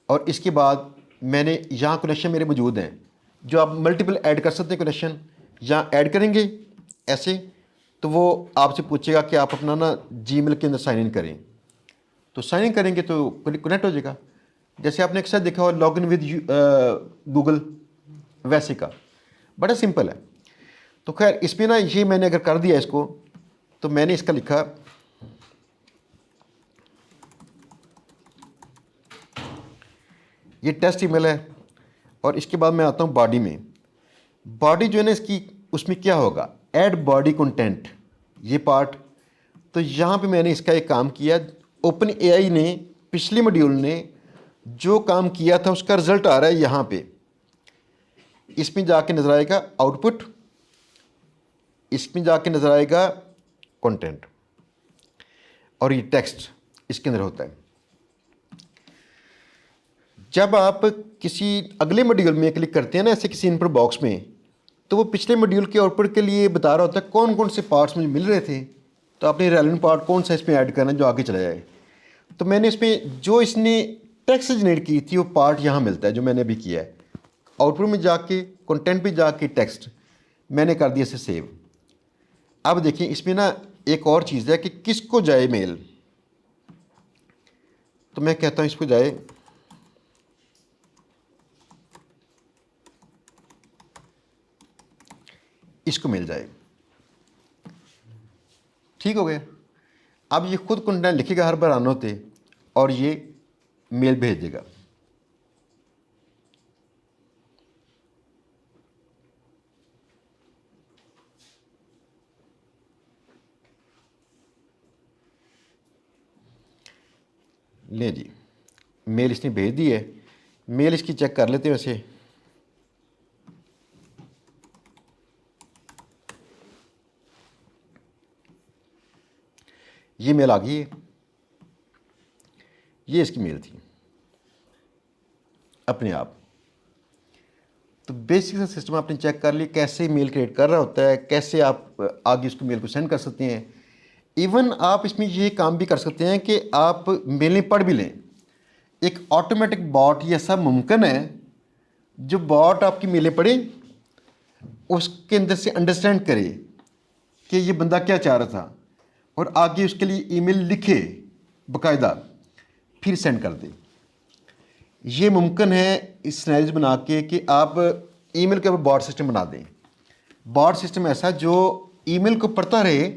और इसके बाद मैंने यहाँ कनेक्शन मेरे मौजूद हैं जो आप मल्टीपल ऐड कर सकते हैं। कनेक्शन यहाँ ऐड करेंगे ऐसे, तो वो आपसे पूछेगा कि आप अपना ना जीमेल के अंदर साइन इन करें। तो साइन इन करेंगे तो कनेक्ट हो जाएगा, जैसे आपने अक्सर देखा हो लॉग इन विद गूगल, वैसे का बड़ा सिंपल है। तो खैर इसमें ना ये मैंने अगर कर दिया इसको, तो मैंने इसका लिखा ये टेस्ट ईमेल है, और इसके बाद मैं आता हूँ बॉडी में। बॉडी जो है ना इसकी, उसमें क्या होगा, ऐड बॉडी कंटेंट, ये पार्ट। तो यहाँ पे मैंने इसका एक काम किया। ओपन एआई ने पिछले मॉड्यूल ने जो काम किया था उसका रिजल्ट आ रहा है यहाँ पे। इसमें जाके नज़र आएगा आउटपुट, इसमें जाके नज़र आएगा कंटेंट, और ये टेक्स्ट इसके अंदर होता है। जब आप किसी अगले मॉड्यूल में क्लिक करते हैं ना ऐसे किसी इनपुट बॉक्स में, तो वो पिछले मॉड्यूल के आउटपुट के लिए बता रहा होता है कौन कौन से पार्ट्स मुझे मिल रहे थे, तो आपने रेलेवेंट पार्ट कौन सा इसमें ऐड करना है जो आगे चला जाए। तो मैंने इसमें जो इसने टेक्स्ट जनरेट की थी वो पार्ट यहाँ मिलता है जो मैंने अभी किया है। आउटपुट में जाके कंटेंट पे जाके टेक्स्ट मैंने कर दिया इसे सेव। अब देखिए इसमें ना एक और चीज़ है कि किसको जाए मेल। तो मैं कहता हूँ इसको जाए इसको मिल जाए, ठीक हो गया। अब ये खुद कंटेंट लिखेगा हर बार आने होते और ये मेल भेज देगा। ले जी, मेल इसने भेज दी है। मेल इसकी चेक कर लेते हैं वैसे। ये मेल आ गई है, ये इसकी मेल थी। अपने आप। तो बेसिक सा सिस्टम आपने चेक कर लिया, कैसे मेल क्रिएट कर रहा होता है, कैसे आप आगे उसको मेल को सेंड कर सकते हैं। इवन आप इसमें ये काम भी कर सकते हैं कि आप मेलें पढ़ भी लें। एक ऑटोमेटिक बॉट ये ऐसा मुमकिन है जो बॉट आपकी मेलें पढ़े, उसके अंदर से अंडरस्टैंड करे कि ये बंदा क्या चाह रहा था, और आगे उसके लिए ईमेल लिखे बाकायदा, फिर सेंड कर दे। ये मुमकिन है इस स्नैरियोज बना के कि आप ईमेल के ऊपर बॉट सिस्टम बना दें। बॉट सिस्टम ऐसा जो ईमेल को पढ़ता रहे,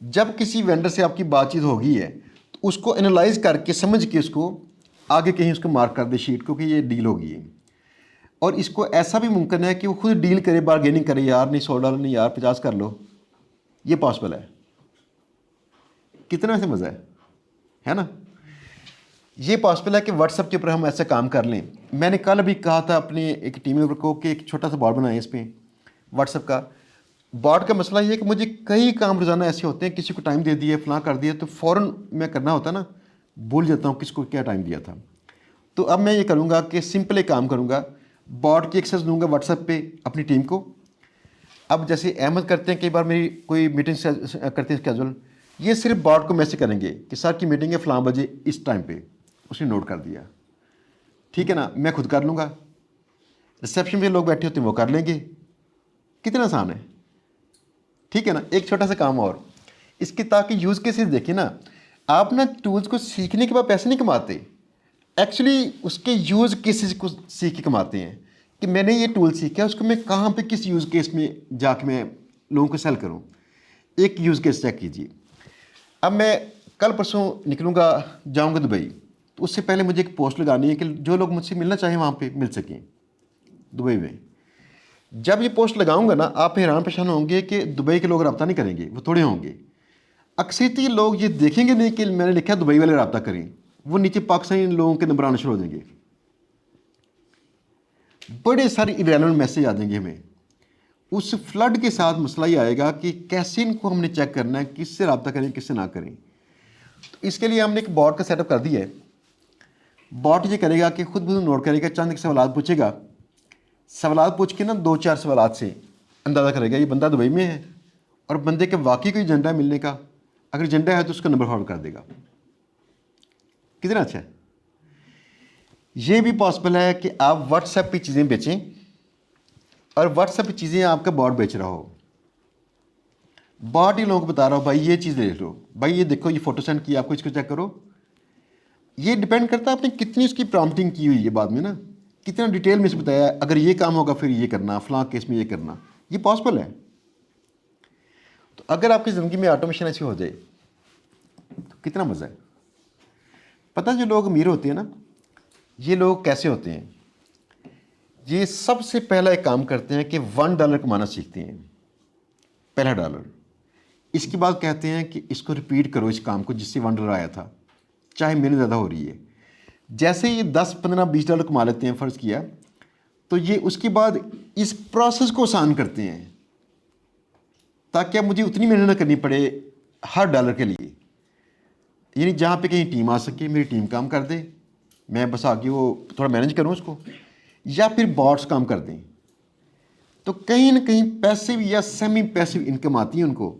जब किसी वेंडर से आपकी बातचीत होगी है तो उसको एनालाइज करके समझ के उसको आगे कहीं उसको मार्क कर दे शीट को कि ये डील होगी है। और इसको ऐसा भी मुमकिन है कि वो खुद डील करे, बारगेनिंग करे, यार नहीं $100 नहीं यार 50 कर लो, ये पॉसिबल है। कितना से मज़ा है ना। ये पॉसिबल है कि व्हाट्सएप के ऊपर हम ऐसा काम कर लें। मैंने कल भी कहा था अपने एक टीम मेंबर को कि एक छोटा सा बॉट बनाएं इस पर व्हाट्सएप का। बॉट का मसला ये है कि मुझे कई काम रोज़ाना ऐसे होते हैं, किसी को टाइम दे दिया, फलां कर दिया, तो फ़ौरन मैं करना होता ना, भूल जाता हूँ किसको क्या टाइम दिया था। तो अब मैं ये करूँगा कि सिंपल एक काम करूँगा, बॉट की एक्सेस दूँगा व्हाट्सएप पे अपनी टीम को। अब जैसे अहमद करते हैं, कई बार मेरी कोई मीटिंग करते हैं स्केजुअल, ये सिर्फ बॉट को मैसेज करेंगे कि सर की मीटिंग है फलां बजे इस टाइम पे, उसने नोट कर दिया, ठीक है ना। मैं खुद कर लूँगा, रिसेप्शन पे लोग बैठे होते हैं वो कर लेंगे। कितना आसान है, ठीक है ना। एक छोटा सा काम और इसके, ताकि यूज़ केसेस देखिए ना। आप ना टूल्स को सीखने के बाद पैसे नहीं कमाते, एक्चुअली उसके यूज़ केसेस को सीख के कमाते हैं कि मैंने ये टूल सीखा है, उसको मैं कहाँ पे किस यूज़ केस में जाके मैं लोगों को सेल करूँ। एक यूज़ केस चेक कीजिए। अब मैं कल परसों निकलूँगा, जाऊँगा दुबई, तो उससे पहले मुझे एक पोस्ट लगानी है कि जो लोग मुझसे मिलना चाहें वहाँ पे मिल सकें दुबई में। जब ये पोस्ट लगाऊंगा ना, आप हैरान परेशान होंगे कि दुबई के लोग रब्ता नहीं करेंगे, वो थोड़े होंगे। अक्सरियत लोग ये देखेंगे नहीं कि मैंने लिखा दुबई वाले रब्ता करें, वो नीचे पाकिस्तानी लोगों के नंबर आने शुरू हो जाएंगे, बड़े सारे इरेलेवेंट मैसेज आ जाएंगे हमें। उस फ्लड के साथ मसला ये आएगा कि कैसे इनको हमने चेक करना है, किससे रब्ता करें किससे ना करें। तो इसके लिए हमने एक बॉट का सेटअप कर दिया है। बॉट ये करेगा कि खुद ब नोट करेगा, चंद एक सवाल पूछेगा, सवाल पूछ के ना 2-4 सवाल से अंदाज़ा करेगा ये बंदा दुबई में है, और बंदे के वाकई कोई एजेंडा है मिलने का, अगर एजेंडा है तो उसका नंबर फॉरवर्ड कर देगा। कितना अच्छा है। ये भी पॉसिबल है कि आप व्हाट्सएप पे चीज़ें बेचें और व्हाट्सएप पे चीज़ें आपका बॉट बेच रहा हो। बॉट ही लोगों को बता रहा हो भाई ये चीज़ ले लो, भाई ये देखो ये फ़ोटो सेंड किया आपको, इसको चेक करो। ये डिपेंड करता है आपने कितनी उसकी प्रॉम्प्टिंग की हुई है, बाद में ना कितना डिटेल में इसे बताया, अगर ये काम होगा फिर ये करना, फलां केस में ये करना, ये पॉसिबल है। तो अगर आपकी ज़िंदगी में ऑटोमेशन ऐसी हो जाए तो कितना मज़ा है। पता है जो लोग अमीर होते हैं ना, ये लोग कैसे होते हैं, ये सबसे पहला एक काम करते हैं कि $1 कमाना सीखते हैं, पहला डॉलर। इसके बाद कहते हैं कि इसको रिपीट करो, इस काम को जिससे $1 आया था, चाहे मेहनत ज़्यादा हो रही है। जैसे ये 10, 15, $20 कमा लेते हैं, फ़र्ज़ किया, तो ये उसके बाद इस प्रोसेस को आसान करते हैं ताकि अब मुझे उतनी मेहनत न करनी पड़े हर डॉलर के लिए। यानी जहाँ पे कहीं टीम आ सके, मेरी टीम काम कर दे, मैं बस आगे वो थोड़ा मैनेज करूँ उसको, या फिर बॉट्स काम कर दें। तो कहीं ना कहीं पैसिव या सेमी पैसिव इनकम आती है उनको।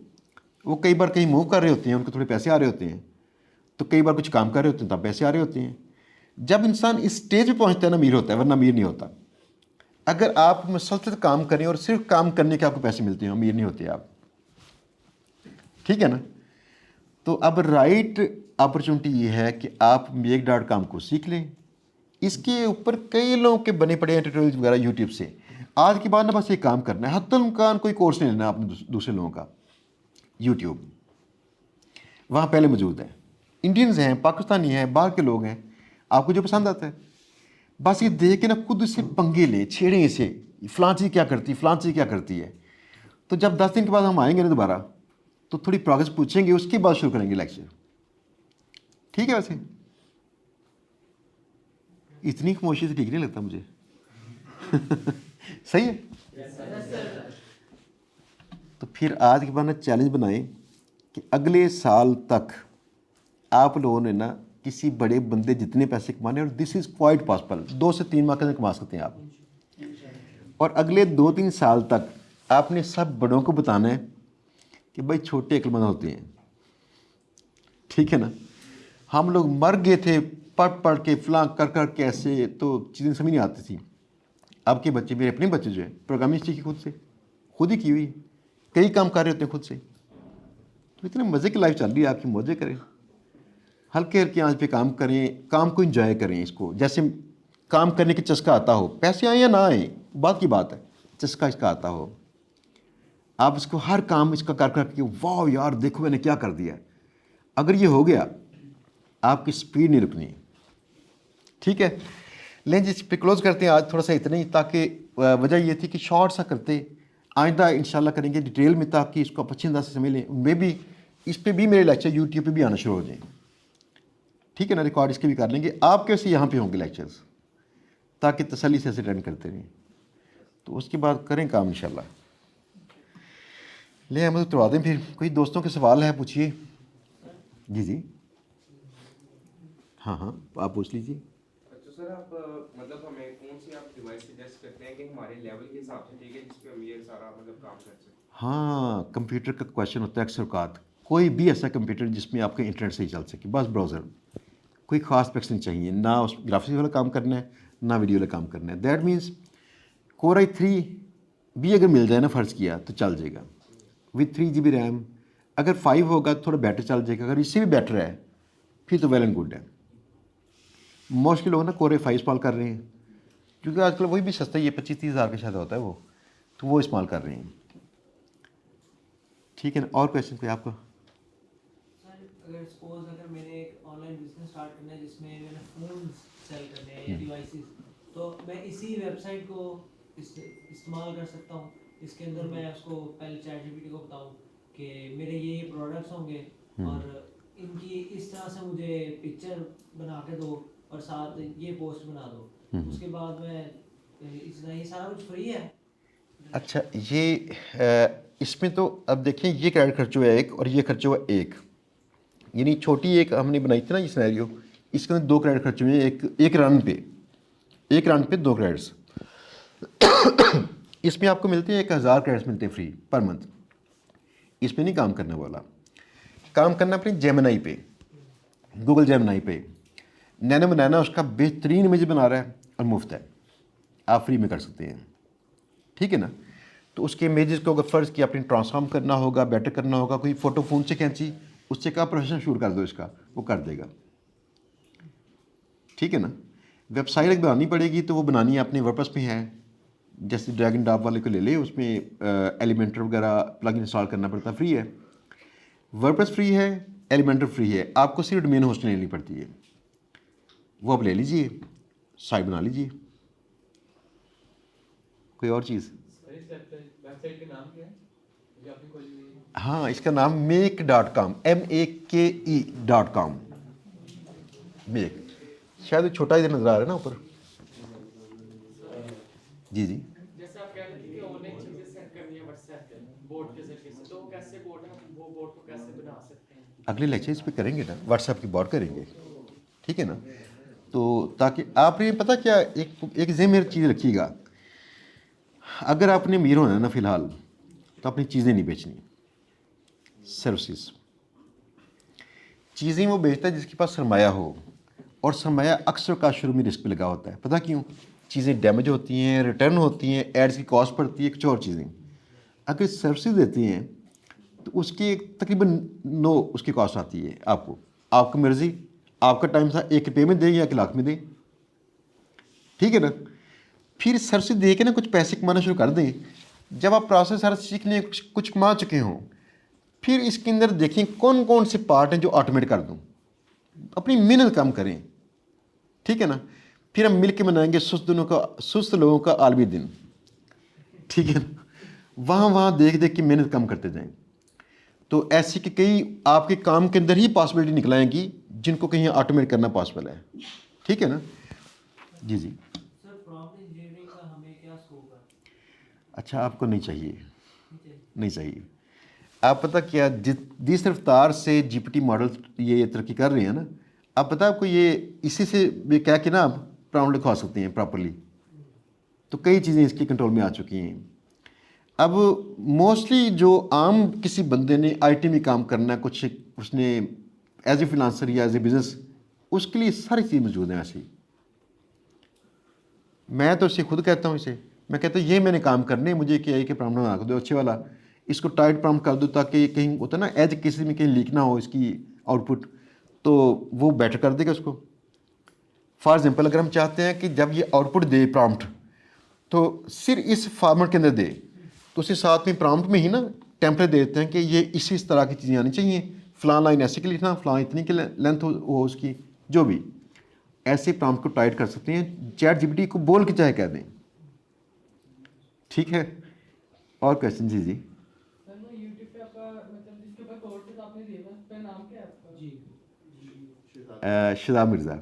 वो कई बार कहीं मूव कर रहे होते हैं, उनको थोड़े पैसे आ रहे होते हैं, तो कई बार कुछ काम कर रहे होते हैं तब पैसे आ रहे होते हैं। जब इंसान इस स्टेज पे पहुंचता है ना, अमीर होता है, वरना अमीर नहीं होता। अगर आप मुसलसल काम करें और सिर्फ काम करने के आपको पैसे मिलते हैं, अमीर नहीं होते आप, ठीक है ना। तो अब राइट अपॉर्चुनिटी ये है कि आप Make.com को सीख लें। इसके ऊपर कई लोगों के बने पड़े हैं ट्यूटोरियल वगैरह यूट्यूब से। आज के बाद ना बस ये काम करना है, हत्तल इम्कान कोई कोर्स नहीं लेना आपने दूसरे लोगों का। यूट्यूब वहाँ पहले मौजूद है, इंडियंस हैं, पाकिस्तानी हैं, बाहर के लोग हैं, आपको जो पसंद आता है बस ये देख के ना खुद से पंगे लें, छेड़ें इसे, फ़लाँ चीज़ क्या करती है, फ़लाँ चीज़ क्या करती है। तो जब 10 दिन के बाद हम आएंगे ना दोबारा, तो थोड़ी प्रोग्रेस पूछेंगे, उसके बाद शुरू करेंगे लेक्चर, ठीक है। वैसे इतनी खामोशी से ठीक नहीं लगता मुझे। सही है। तो फिर आज के बाद ना चैलेंज बनाएं कि अगले साल तक आप लोगों ने ना किसी बड़े बंदे जितने पैसे कमाने, और दिस इज़ क्वाइट पॉसिबल, 2 से 3 माह के अंदर कमा सकते हैं आप। और अगले 2-3 साल तक आपने सब बड़ों को बताना है कि भाई छोटे अक्लमंद होते हैं, ठीक है ना। हम लोग मर गए थे पढ़ पढ़ के, फलां कर कर के, ऐसे तो चीज़ें समझ नहीं आती थी। आपके बच्चे, मेरे अपने बच्चे जो है, प्रोग्रामिंग सीखी खुद ही की हुई है, कई काम कर रहे होते हैं खुद से। तो इतने मज़े की लाइफ चल रही है आपकी, मौजे करें, हल्के हल्के आंच पे काम करें, काम को इंजॉय करें। इसको जैसे काम करने की चस्का आता हो, पैसे आए या ना आए बात की बात है, चस्का इसका आता हो, आप इसको हर काम इसका कर करके वाह यार देखो मैंने क्या कर दिया। अगर ये हो गया, आपकी स्पीड नहीं रुकनी, ठीक है। लेकिन जिस पे क्लोज करते हैं आज थोड़ा सा इतना ही, ताकि वजह ये थी कि शॉर्ट सा करते, आइंदा इंशाल्लाह करेंगे डिटेल में, ताकि इसको आप अच्छी अंदाज से समझ लें। मे भी इस पे भी मेरे लेक्चर यूट्यूब पे भी आना शुरू हो जाए, ठीक है ना। रिकॉर्ड इसके भी कर लेंगे, आपके वैसे यहाँ पे होंगे लेक्चर्स, ताकि तसल्ली से अटेंड करते रहें। तो उसके बाद करें काम इंशाल्लाह। ले हम उतरवा दें फिर। कोई दोस्तों के सवाल है पूछिए। जी जी, हाँ हाँ, आप पूछ लीजिए। अच्छा सर, आप मतलब हमें कौन सी आप डिवाइस सजेस्ट करते हैं कि हमारे लेवल के हिसाब से ठीक है, जिस पे हम ये सारा मतलब काम कर सकें? हाँ, कंप्यूटर का क्वेश्चन होता है अक्सर औकात, कोई भी ऐसा कंप्यूटर जिसमें आपका इंटरनेट सही चल सके, बस ब्राउज़र, कोई ख़ास स्पेक्स नहीं चाहिए, ना उस ग्राफिक्स वाला काम करना है, ना वीडियो वाला काम करना है। दैट मीन्स Core i3 भी अगर मिल जाए ना, फ़र्ज़ किया तो चल जाएगा विद 3 GB रैम। अगर 5 होगा तो थोड़ा बेटर चल जाएगा, अगर इससे भी बेटर है फिर तो वेल एंड गुड है। मोस्टली लोग ना Core i5 इस्तेमाल कर रहे हैं, क्योंकि आजकल वही भी सस्ता ही है, 25-30 हज़ार का शायद होता है वो, तो वो इस्तेमाल कर रहे हैं, ठीक है ना। और क्वेश्चन कोई आपका? सर अगर सपोज अगर मैंने एक ऑनलाइन बिजनेस स्टार्ट करना है जिसमें मैंने फ़ोन सेल करने हैं या डिवाइसेस, तो मैं इसी वेबसाइट को इस्तेमाल कर सकता हूँ। इसके अंदर मैं उसको पहले ChatGPT को बताऊँ कि मेरे ये प्रोडक्ट्स होंगे और इनकी इस तरह से मुझे पिक्चर बना के दो और साथ ये पोस्ट बना दो। उसके बाद मैं इतना ये सारा कुछ फ्री है। अच्छा, ये इसमें तो अब देखें, ये क्रेडिट खर्च हुआ है एक, और ये खर्च हुआ एक, यानी छोटी एक हमने बनाई थी ना ये सिनेरियो, इसके अंदर 2 क्रेडिट खर्च हुए हैं, एक रन पे 2 क्रेडिट्स। इसमें आपको मिलते हैं 1000 क्रेडिट्स मिलते हैं फ्री पर मंथ। इसमें नहीं काम करने वाला, काम करना अपनी जेमिनाई पे, गूगल जेमिनाई पे। नैनो बनाना उसका बेहतरीन इमेज बना रहा है और मुफ्त है, आप फ्री में कर सकते हैं, ठीक है ना। तो उसके इमेजेस को अगर फ़र्ज़ किया अपनी ट्रांसफॉर्म करना होगा, बेटर करना होगा, कोई फ़ोटो फ़ोन से खींची, उससे कहा प्रोफेशन शूट कर दो इसका, वो कर देगा, ठीक है ना। वेबसाइट अगर बनानी पड़ेगी तो वो बनानी है अपने वर्डप्रेस में है, जैसे ड्रैग एंड ड्रॉप वाले को ले ले, उसमें एलिमेंटर वगैरह प्लग इंस्टॉल करना पड़ता है, फ्री है। वर्डप्रेस फ्री है, एलिमेंटर फ्री है, आपको सिर्फ डोमेन होस्टिंग लेनी पड़ती है, वो आप ले लीजिए, साइट बना लीजिए। कोई और चीज़? वेबसाइट का नाम क्या है जो आपने खोली हुई है? हाँ, इसका नाम make.com, make.com, मेक, शायद छोटा इधर नज़र आ रहा है ना ऊपर। जी जी, जैसे आप कह रहे थे कि ऑनलाइन चीजें सेट करनी है व्हाट्सएप पे बोर्ड के जरिए से, तो वो कैसे बोर्ड है, वो बोर्ड को कैसे बना सकते हैं? अगले लेक्चर इस पे करेंगे ना, व्हाट्सएप की बात करेंगे, ठीक है ना। तो ताकि आपने पता क्या, एक ज़हन में चीज़ रखिएगा, अगर आपने अमीर होना है ना फ़िलहाल, तो अपनी चीज़ें नहीं बेचनी, सर्विसेज। चीज़ें वो बेचता है जिसके पास सरमाया हो, और सरमाया अक्सर का शुरू में रिस्क पे लगा होता है। पता क्यों? चीज़ें डैमेज होती हैं, रिटर्न होती हैं, एड्स की कॉस्ट पड़ती है, कुछ और चीज़ें। अगर सर्विसेज देती हैं तो उसकी तकरीबन 9 उसकी कॉस्ट आती है आपको, आपकी मर्ज़ी, आपका टाइम था 1 रुपये में दें या 1 लाख में दें, ठीक है ना। फिर सर्विसेज दे के ना कुछ पैसे कमाना शुरू कर दें। जब आप प्रोसेस सारा सीख लें, कुछ कमा चुके हों, फिर इसके अंदर देखें कौन कौन से पार्ट हैं जो ऑटोमेट कर दूं, अपनी मेहनत कम करें, ठीक है ना। फिर हम मिल के मनाएंगे सुस्त लोगों का आलमी दिन, ठीक है ना। वहाँ देख देख के मेहनत कम करते जाएं, तो ऐसी कि कई आपके काम के अंदर ही पॉसिबिलिटी निकल आएंगी जिनको कहीं ऑटोमेट करना पॉसिबल है, ठीक है ना। जी जी, सर प्रॉम्प्ट इंजीनियरिंग का हमें क्या स्कोप है? अच्छा, आपको नहीं चाहिए? ठीक है। नहीं चाहिए। आप पता क्या, जिस रफ्तार से जीपीटी मॉडल ये तरक्की कर रहे हैं ना, अब पता है आपको, ये इसी से ये कह के ना आप प्रॉम्प्ट लिखवा सकते हैं प्रॉपरली। तो कई चीज़ें इसके कंट्रोल में आ चुकी हैं। अब मोस्टली जो आम किसी बंदे ने आईटी में काम करना है, कुछ उसने एज ए फ्रीलांसर या एज ए बिज़नेस, उसके लिए सारी चीज़ मौजूद है ऐसी। मैं तो इसे खुद कहता हूँ, इसे मैं कहता हूँ ये मैंने काम करने, मुझे क्या के प्रॉम्प्ट बना दो अच्छे वाला, इसको टाइट प्रॉम्प्ट कर दो ताकि कहीं होता है ना एज किसी में कहीं लीक ना हो इसकी आउटपुट, तो वो बेटर कर देगा उसको। फॉर एग्जांपल अगर हम चाहते हैं कि जब ये आउटपुट दे प्रॉम्प्ट तो सिर्फ इस फॉर्मेट के अंदर दे, तो उसे साथ में प्रॉम्प्ट में ही ना टेम्पलेट दे देते हैं कि ये इस तरह की चीज़ें आनी चाहिए, फ़लाँ लाइन ऐसे के लिखना, फ़लाँ इतनी की लेंथ हो उसकी, जो भी ऐसे प्रॉम्प्ट को टाइट कर सकते हैं। चैट जीपीटी को बोल के चाहे कह दें, ठीक है। और क्वेश्चन जी? सर वो यूट्यूब पे आपका मतलब जिसके ऊपर कोर्सेज आपने दिए थे उसका नाम क्या है आपका? जी शहजाद मिर्ज़ा।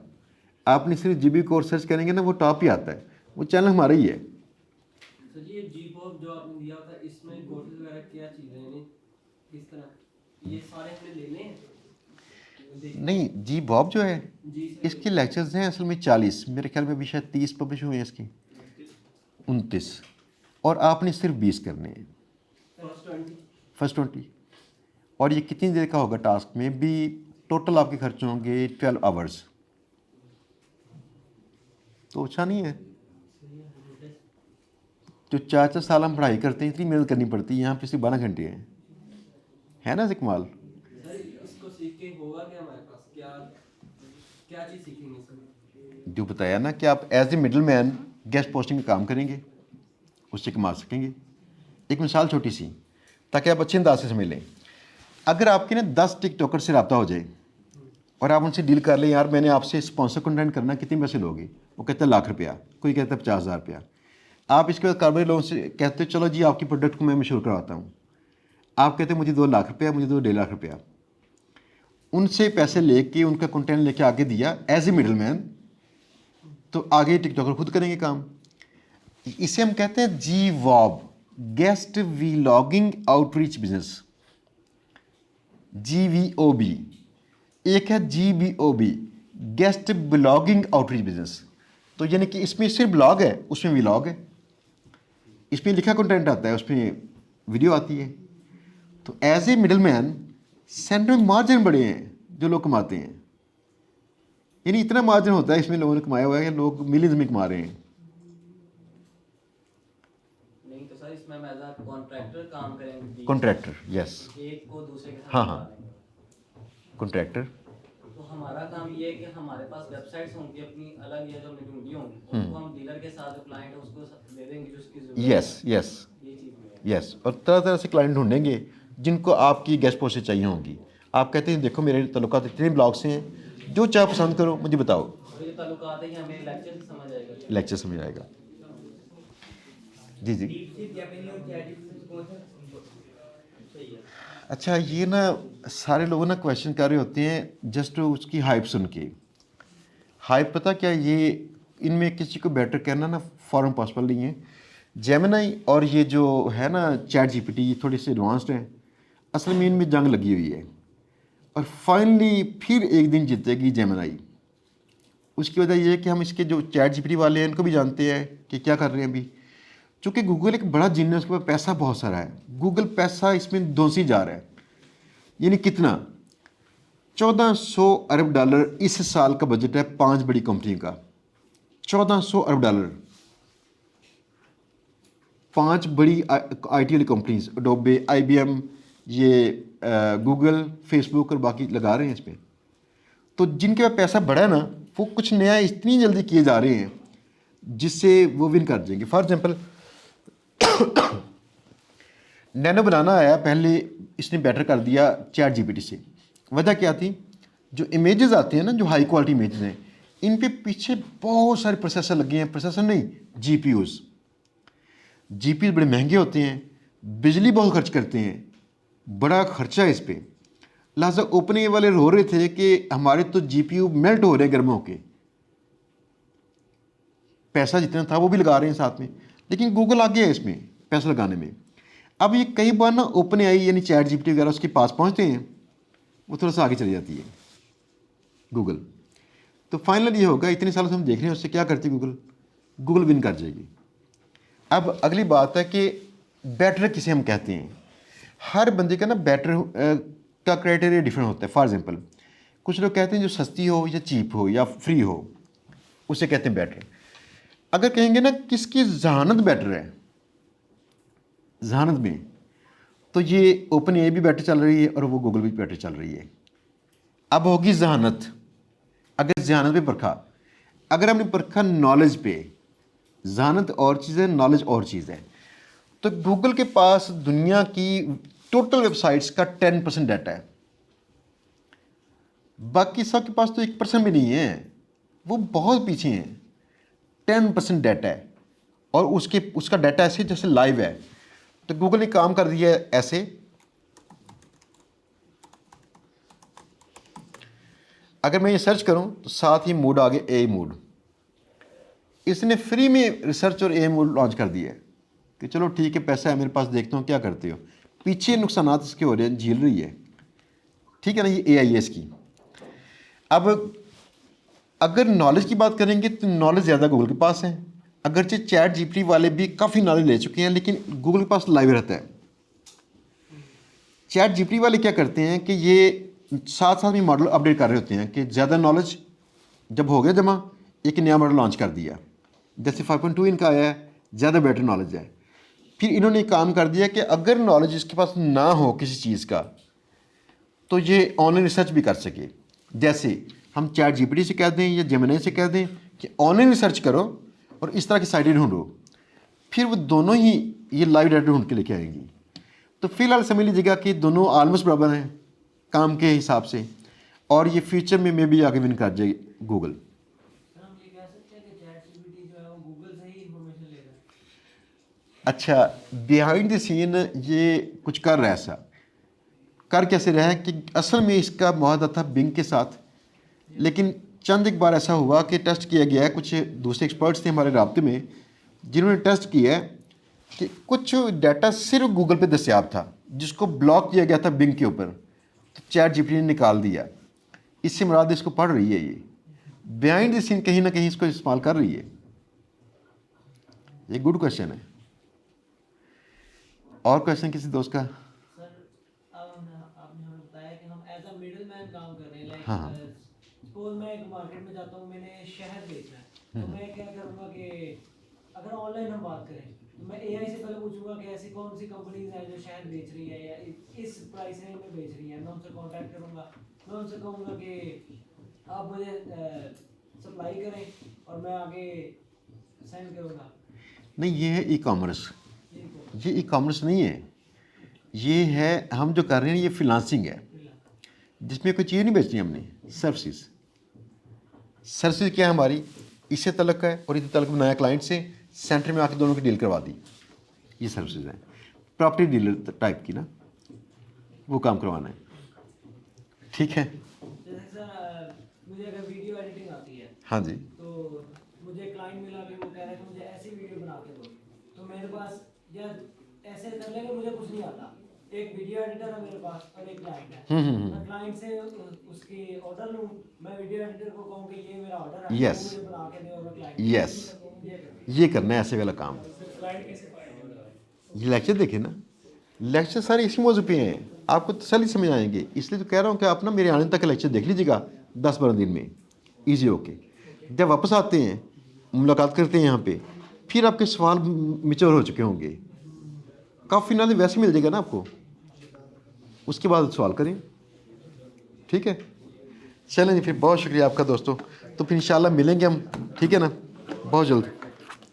आपने सिर्फ जीबी कोर्स सर्च करेंगे ना, वो टॉप ही आता है, वो चैनल हमारा ही है। सर जी, ये G-pop जो आपने दिया था इसमें कोर्सेज वगैरह क्या चीज़ें हैं, किस तरह ये सारे हमने लेने हैं? नहीं, जी बॉब जो है जी सर। इसके लेक्चर्स हैं असल में 40, मेरे ख्याल में अभी शायद 30 पब्लिश हुए हैं इसके, 29, और आपने सिर्फ 20 करने हैं, फर्स्ट 20। और ये कितनी देर का होगा टास्क में भी? टोटल आपके खर्च होंगे 12 आवर्स, तो अच्छा नहीं है। जो 4-4 साल हम पढ़ाई करते हैं इतनी मेहनत करनी पड़ती है, यहाँ पे सिर्फ 12 घंटे हैं, है ना कमाल। सर इसको सीख के होगा क्या हमारे पास, क्या क्या चीज़ सीखेंगे इसमें? जो बताया ना कि आप as a middleman guest posting में काम करेंगे, उससे कमा सकेंगे। एक मिसाल छोटी सी, ताकि आप अच्छे अंदाज से समझ लें। अगर आपके ना 10 टिकटॉकर से रब्ता हो जाए और आप उनसे डील कर लें, यार मैंने आपसे स्पॉन्सर कंटेंट करना, कितने पैसे लोगे? वो कहते हैं लाख रुपया, कोई कहता है 50,000 रुपया। आप इसके बाद कारोबारी लोगों से कहते हो चलो जी आपकी प्रोडक्ट को मैं मशहूर करवाता हूँ, आप कहते हैं मुझे 2 लाख रुपया, मुझे 2-1.5 लाख रुपया। उनसे पैसे लेके उनका कंटेंट लेके आगे दिया एज ए मिडल मैन, तो आगे टिकटॉकर खुद करेंगे काम। इसे हम कहते हैं जी वॉब, guest vlogging outreach business, GVOB। एक है GBOB, guest blogging outreach business. तो यानी कि इसमें सिर्फ ब्लॉग है, उसमें व्लॉग है, इसमें लिखा कंटेंट आता है, उसमें वीडियो आती है। तो as a middleman centre में मार्जिन बड़े हैं जो लोग कमाते हैं, यानी इतना मार्जिन होता है इसमें लोगों ने कमाया हुआ है कि लोग मिलियंस में कमा रहे हैं। नहीं तो सर इसमें हम एज अ कॉन्ट्रैक्टर काम करेंगे, कॉन्ट्रैक्टर, यस, एक को दूसरे के साथ हाँ, मिला हाँ। देंगे। कॉन्ट्रैक्टर, तो हमारा काम ये है कि हमारे पास वेबसाइट्स होंगी अपनी अलग, या जो हमने ढूंढी होंगी उसको हम डीलर के साथ, जो क्लाइंट है उसको दे देंगे जो उसकी जरूरत है। यस यस ये चीज़ में है। यस। और तरह तरह से क्लाइंट ढूंढेंगे जिनको आपकी गेस्ट पोस्ट चाहिए होंगी। आप कहते हैं देखो मेरे ताल्लुकात इतने ब्लॉग से हैं, जो चाहे पसंद करो मुझे बताओ, तो ये ताल्लुकात है कि हमें लेक्चर से समझ आएगा। लेक्चर समझ आएगा। जी जी। अच्छा, ये ना सारे लोग ना क्वेश्चन कर रहे होते हैं जस्ट उसकी हाइप सुन के। हाइप पता क्या, ये इनमें किसी को बेटर करना ना फॉरम पॉसिबल नहीं है। जेमिनाई और ये जो है ना चैट जीपीटी, ये थोड़े से एडवांस्ड हैं, असल में इनमें जंग लगी हुई है, और फाइनली फिर एक दिन जीतेगी जेमिनाई। उसकी वजह यह है कि हम इसके जो चैट जीपीटी वाले हैं इनको भी जानते हैं कि क्या कर रहे हैं अभी। चूँकि गूगल एक बड़ा जिन है, उसके पास पैसा बहुत सारा है, गूगल पैसा इसमें दोसी जा रहा है। यानी कितना? 1400 अरब डॉलर इस साल का बजट है 5 बड़ी कंपनी का। 1400 अरब डॉलर 5 बड़ी आईटी वाली कंपनीज, अडोबे, IBM, ये गूगल, फेसबुक और बाकी लगा रहे हैं इसमें। तो जिनके पास पैसा बड़ा है ना, वो कुछ नया इतनी जल्दी किए जा रहे हैं जिससे वो विन कर जाएंगे। फॉर एग्जांपल नैनो बनाना आया, पहले इसने बेटर कर दिया चैट जीपीटी से। वजह क्या थी? जो इमेजेस आते हैं ना, जो हाई क्वालिटी इमेजेस हैं, इन पे पीछे बहुत सारे प्रोसेसर लगे हैं, प्रोसेसर नहीं, GPUs बड़े महंगे होते हैं, बिजली बहुत खर्च करते हैं, बड़ा खर्चा है इस पर। लिहाजा ओपन ए वाले रो रहे थे कि हमारे तो GPU मेल्ट हो रहे हैं गर्म होके, पैसा जितना था वो भी लगा रहे हैं साथ में, लेकिन गूगल आगे है इसमें पैसा लगाने में। अब ये कई बार ना ओपन AI यानी चैट जीपीटी वगैरह उसके पास पहुंचते हैं, वो थोड़ा सा आगे चली जाती है गूगल। तो फाइनल ये होगा, इतने सालों से हम देख रहे हैं उससे क्या करती है गूगल विन कर जाएगी। अब अगली बात है कि बेटर किसे हम कहते हैं। हर बंदे का ना बेटर का क्राइटेरिया डिफरेंट होता है। फॉर एग्जांपल कुछ लोग कहते हैं जो सस्ती हो या चीप हो या फ्री हो उसे कहते हैं बेटर। अगर कहेंगे ना किसकी जहानत बेटर है जहानत में, तो ये ओपन ए भी बेटर चल रही है और वो गूगल भी बेटर चल रही है। अब होगी जहानत, अगर जहानत पे परखा, अगर हमने परखा नॉलेज पे, जहानत और चीज़ है नॉलेज और चीज़ है, तो गूगल के पास दुनिया की टोटल वेबसाइट्स का 10% डाटा है, बाकी सबके पास तो 1% भी नहीं है, वो बहुत पीछे हैं। 10% डाटा है और उसका डाटा ऐसे जैसे लाइव है। तो गूगल ने काम कर दिया है ऐसे, अगर मैं ये सर्च करूं तो साथ ही मूड आ गया, ए मूड। इसने फ्री में रिसर्च और ए मूड लॉन्च कर दिया है कि चलो ठीक है पैसा है मेरे पास, देखता हूँ क्या करते हो। पीछे नुकसानात इसके हो रहे हैं, झेल रही है, ठीक है ना, ये AIS की। अब अगर नॉलेज की बात करेंगे तो नॉलेज ज़्यादा गूगल के पास है, अगरचे ChatGPT वाले भी काफ़ी नॉलेज ले चुके हैं, लेकिन गूगल के पास लाइव रहता है। ChatGPT वाले क्या करते हैं कि ये साथ साथ में मॉडल अपडेट कर रहे होते हैं कि ज़्यादा नॉलेज जब हो गया जमा, एक नया मॉडल लॉन्च कर दिया, जैसे 5.2 इनका आया है, ज़्यादा बेटर नॉलेज है। फिर इन्होंने काम कर दिया कि अगर नॉलेज इसके पास ना हो किसी चीज़ का तो ये ऑनलाइन रिसर्च भी कर सके। जैसे हम ChatGPT से कह दें या जेमिनी से कह दें कि ऑनलाइन रिसर्च करो और इस तरह की साइटें ढूंढो, फिर वो दोनों ही ये लाइव डाटा ढूंढ के लेके आएंगी। तो फिलहाल समझ लीजिएगा कि दोनों ऑलमोस्ट बराबर हैं काम के हिसाब से, और ये फ्यूचर में भी आगे विन कर जाएगी गूगल। सर हम ये कह सकते हैं कि ChatGPT जो है वो गूगल से ही इंफॉर्मेशन ले रहा है। अच्छा, बिहाइंड द सीन ये कुछ कर रहा है, ऐसा कर कैसे रहा है कि असल में इसका मुआहदा था बिंग के साथ, लेकिन चंद एक बार ऐसा हुआ कि टेस्ट किया गया है, कुछ दूसरे एक्सपर्ट्स थे हमारे राब्ते में जिन्होंने टेस्ट किया है कि कुछ डाटा सिर्फ गूगल पे दस्याब था जिसको ब्लॉक किया गया था बिंग के ऊपर, तो ChatGPT ने निकाल दिया। इससे मुराद इसको पढ़ रही है, ये बिहाइंड द सीन कहीं ना कहीं इसको इस्तेमाल कर रही है। ये गुड क्वेश्चन है। और क्वेश्चन किसी दोस्त का? सर अब आपने हमें बताया कि हम एज अ मिडिल मैन काम कर रहे हैं। लाइक हाँ। सपोज मैं एक मार्केट में जाता हूँ, मैंने शहर बेचना है, तो मैं क्या करूँगा कि अगर ऑनलाइन हम बात करें तो मैं AI से पहले पूछूंगा कि ऐसी कौन सी कंपनीज हैं जो शहर बेच रही है या इस प्राइस रेंज में बेच रही है। मैं उनसे कांटेक्ट करूँगा, मैं उनसे कहूँगा कि आप मुझे सप्लाई करें और मैं आगे सेंड करूँगा। नहीं, ये है ई कॉमर्स। ठीक है, ये ई कॉमर्स नहीं है, ये है हम जो कर रहे हैं ये फ्रीलांसिंग है, जिसमें कोई चीज़ नहीं बेचनी हमने। सर्विसेज क्या है हमारी, इससे तलक है और इससे तलक बनाया क्लाइंट से, सेंटर में आके दोनों की डील करवा दी। ये सर्विसेज हैं, प्रॉपर्टी डीलर टाइप की ना, वो काम करवाना है। ठीक है, जैसे सर मुझे अगर वीडियो एडिटिंग आती है हाँ जी, तो मुझे क्लाइंट मिला कि वो कह रहा है कि मुझे ऐसी वीडियो बना के दो, तो मेरे पास या ऐसे कर लेंगे, मुझे कुछ नहीं आता, एक वीडियो एडिटर है मेरे पास और एक क्लाइंट है। मैं क्लाइंट से उसकी ऑर्डर लूँ, मैं वीडियो एडिटर को कहूँ कि ये मेरा ऑर्डर है, Yes. वो मुझे बना के दे, और मैं क्लाइंट यस, ये करना है ऐसे वाला काम। ये लेक्चर देखे ना, लेक्चर सारे इसी मौजू पे हैं, आपको तसल्ली समझ आएंगे। इसलिए तो कह रहा हूँ कि आप ना मेरे आने तक लेक्चर देख लीजिएगा 10-12 दिन में, ईजी होके। जब वापस आते हैं मुलाकात करते हैं यहाँ पे, फिर आपके सवाल मिच्योर हो चुके होंगे, काफ़ी नॉलेज वैसे मिल जाएगा ना आपको, उसके बाद सवाल करें। ठीक है, चलें जी, फिर बहुत शुक्रिया आपका दोस्तों। तो फिर इंशाल्लाह मिलेंगे हम, ठीक है ना, बहुत जल्द।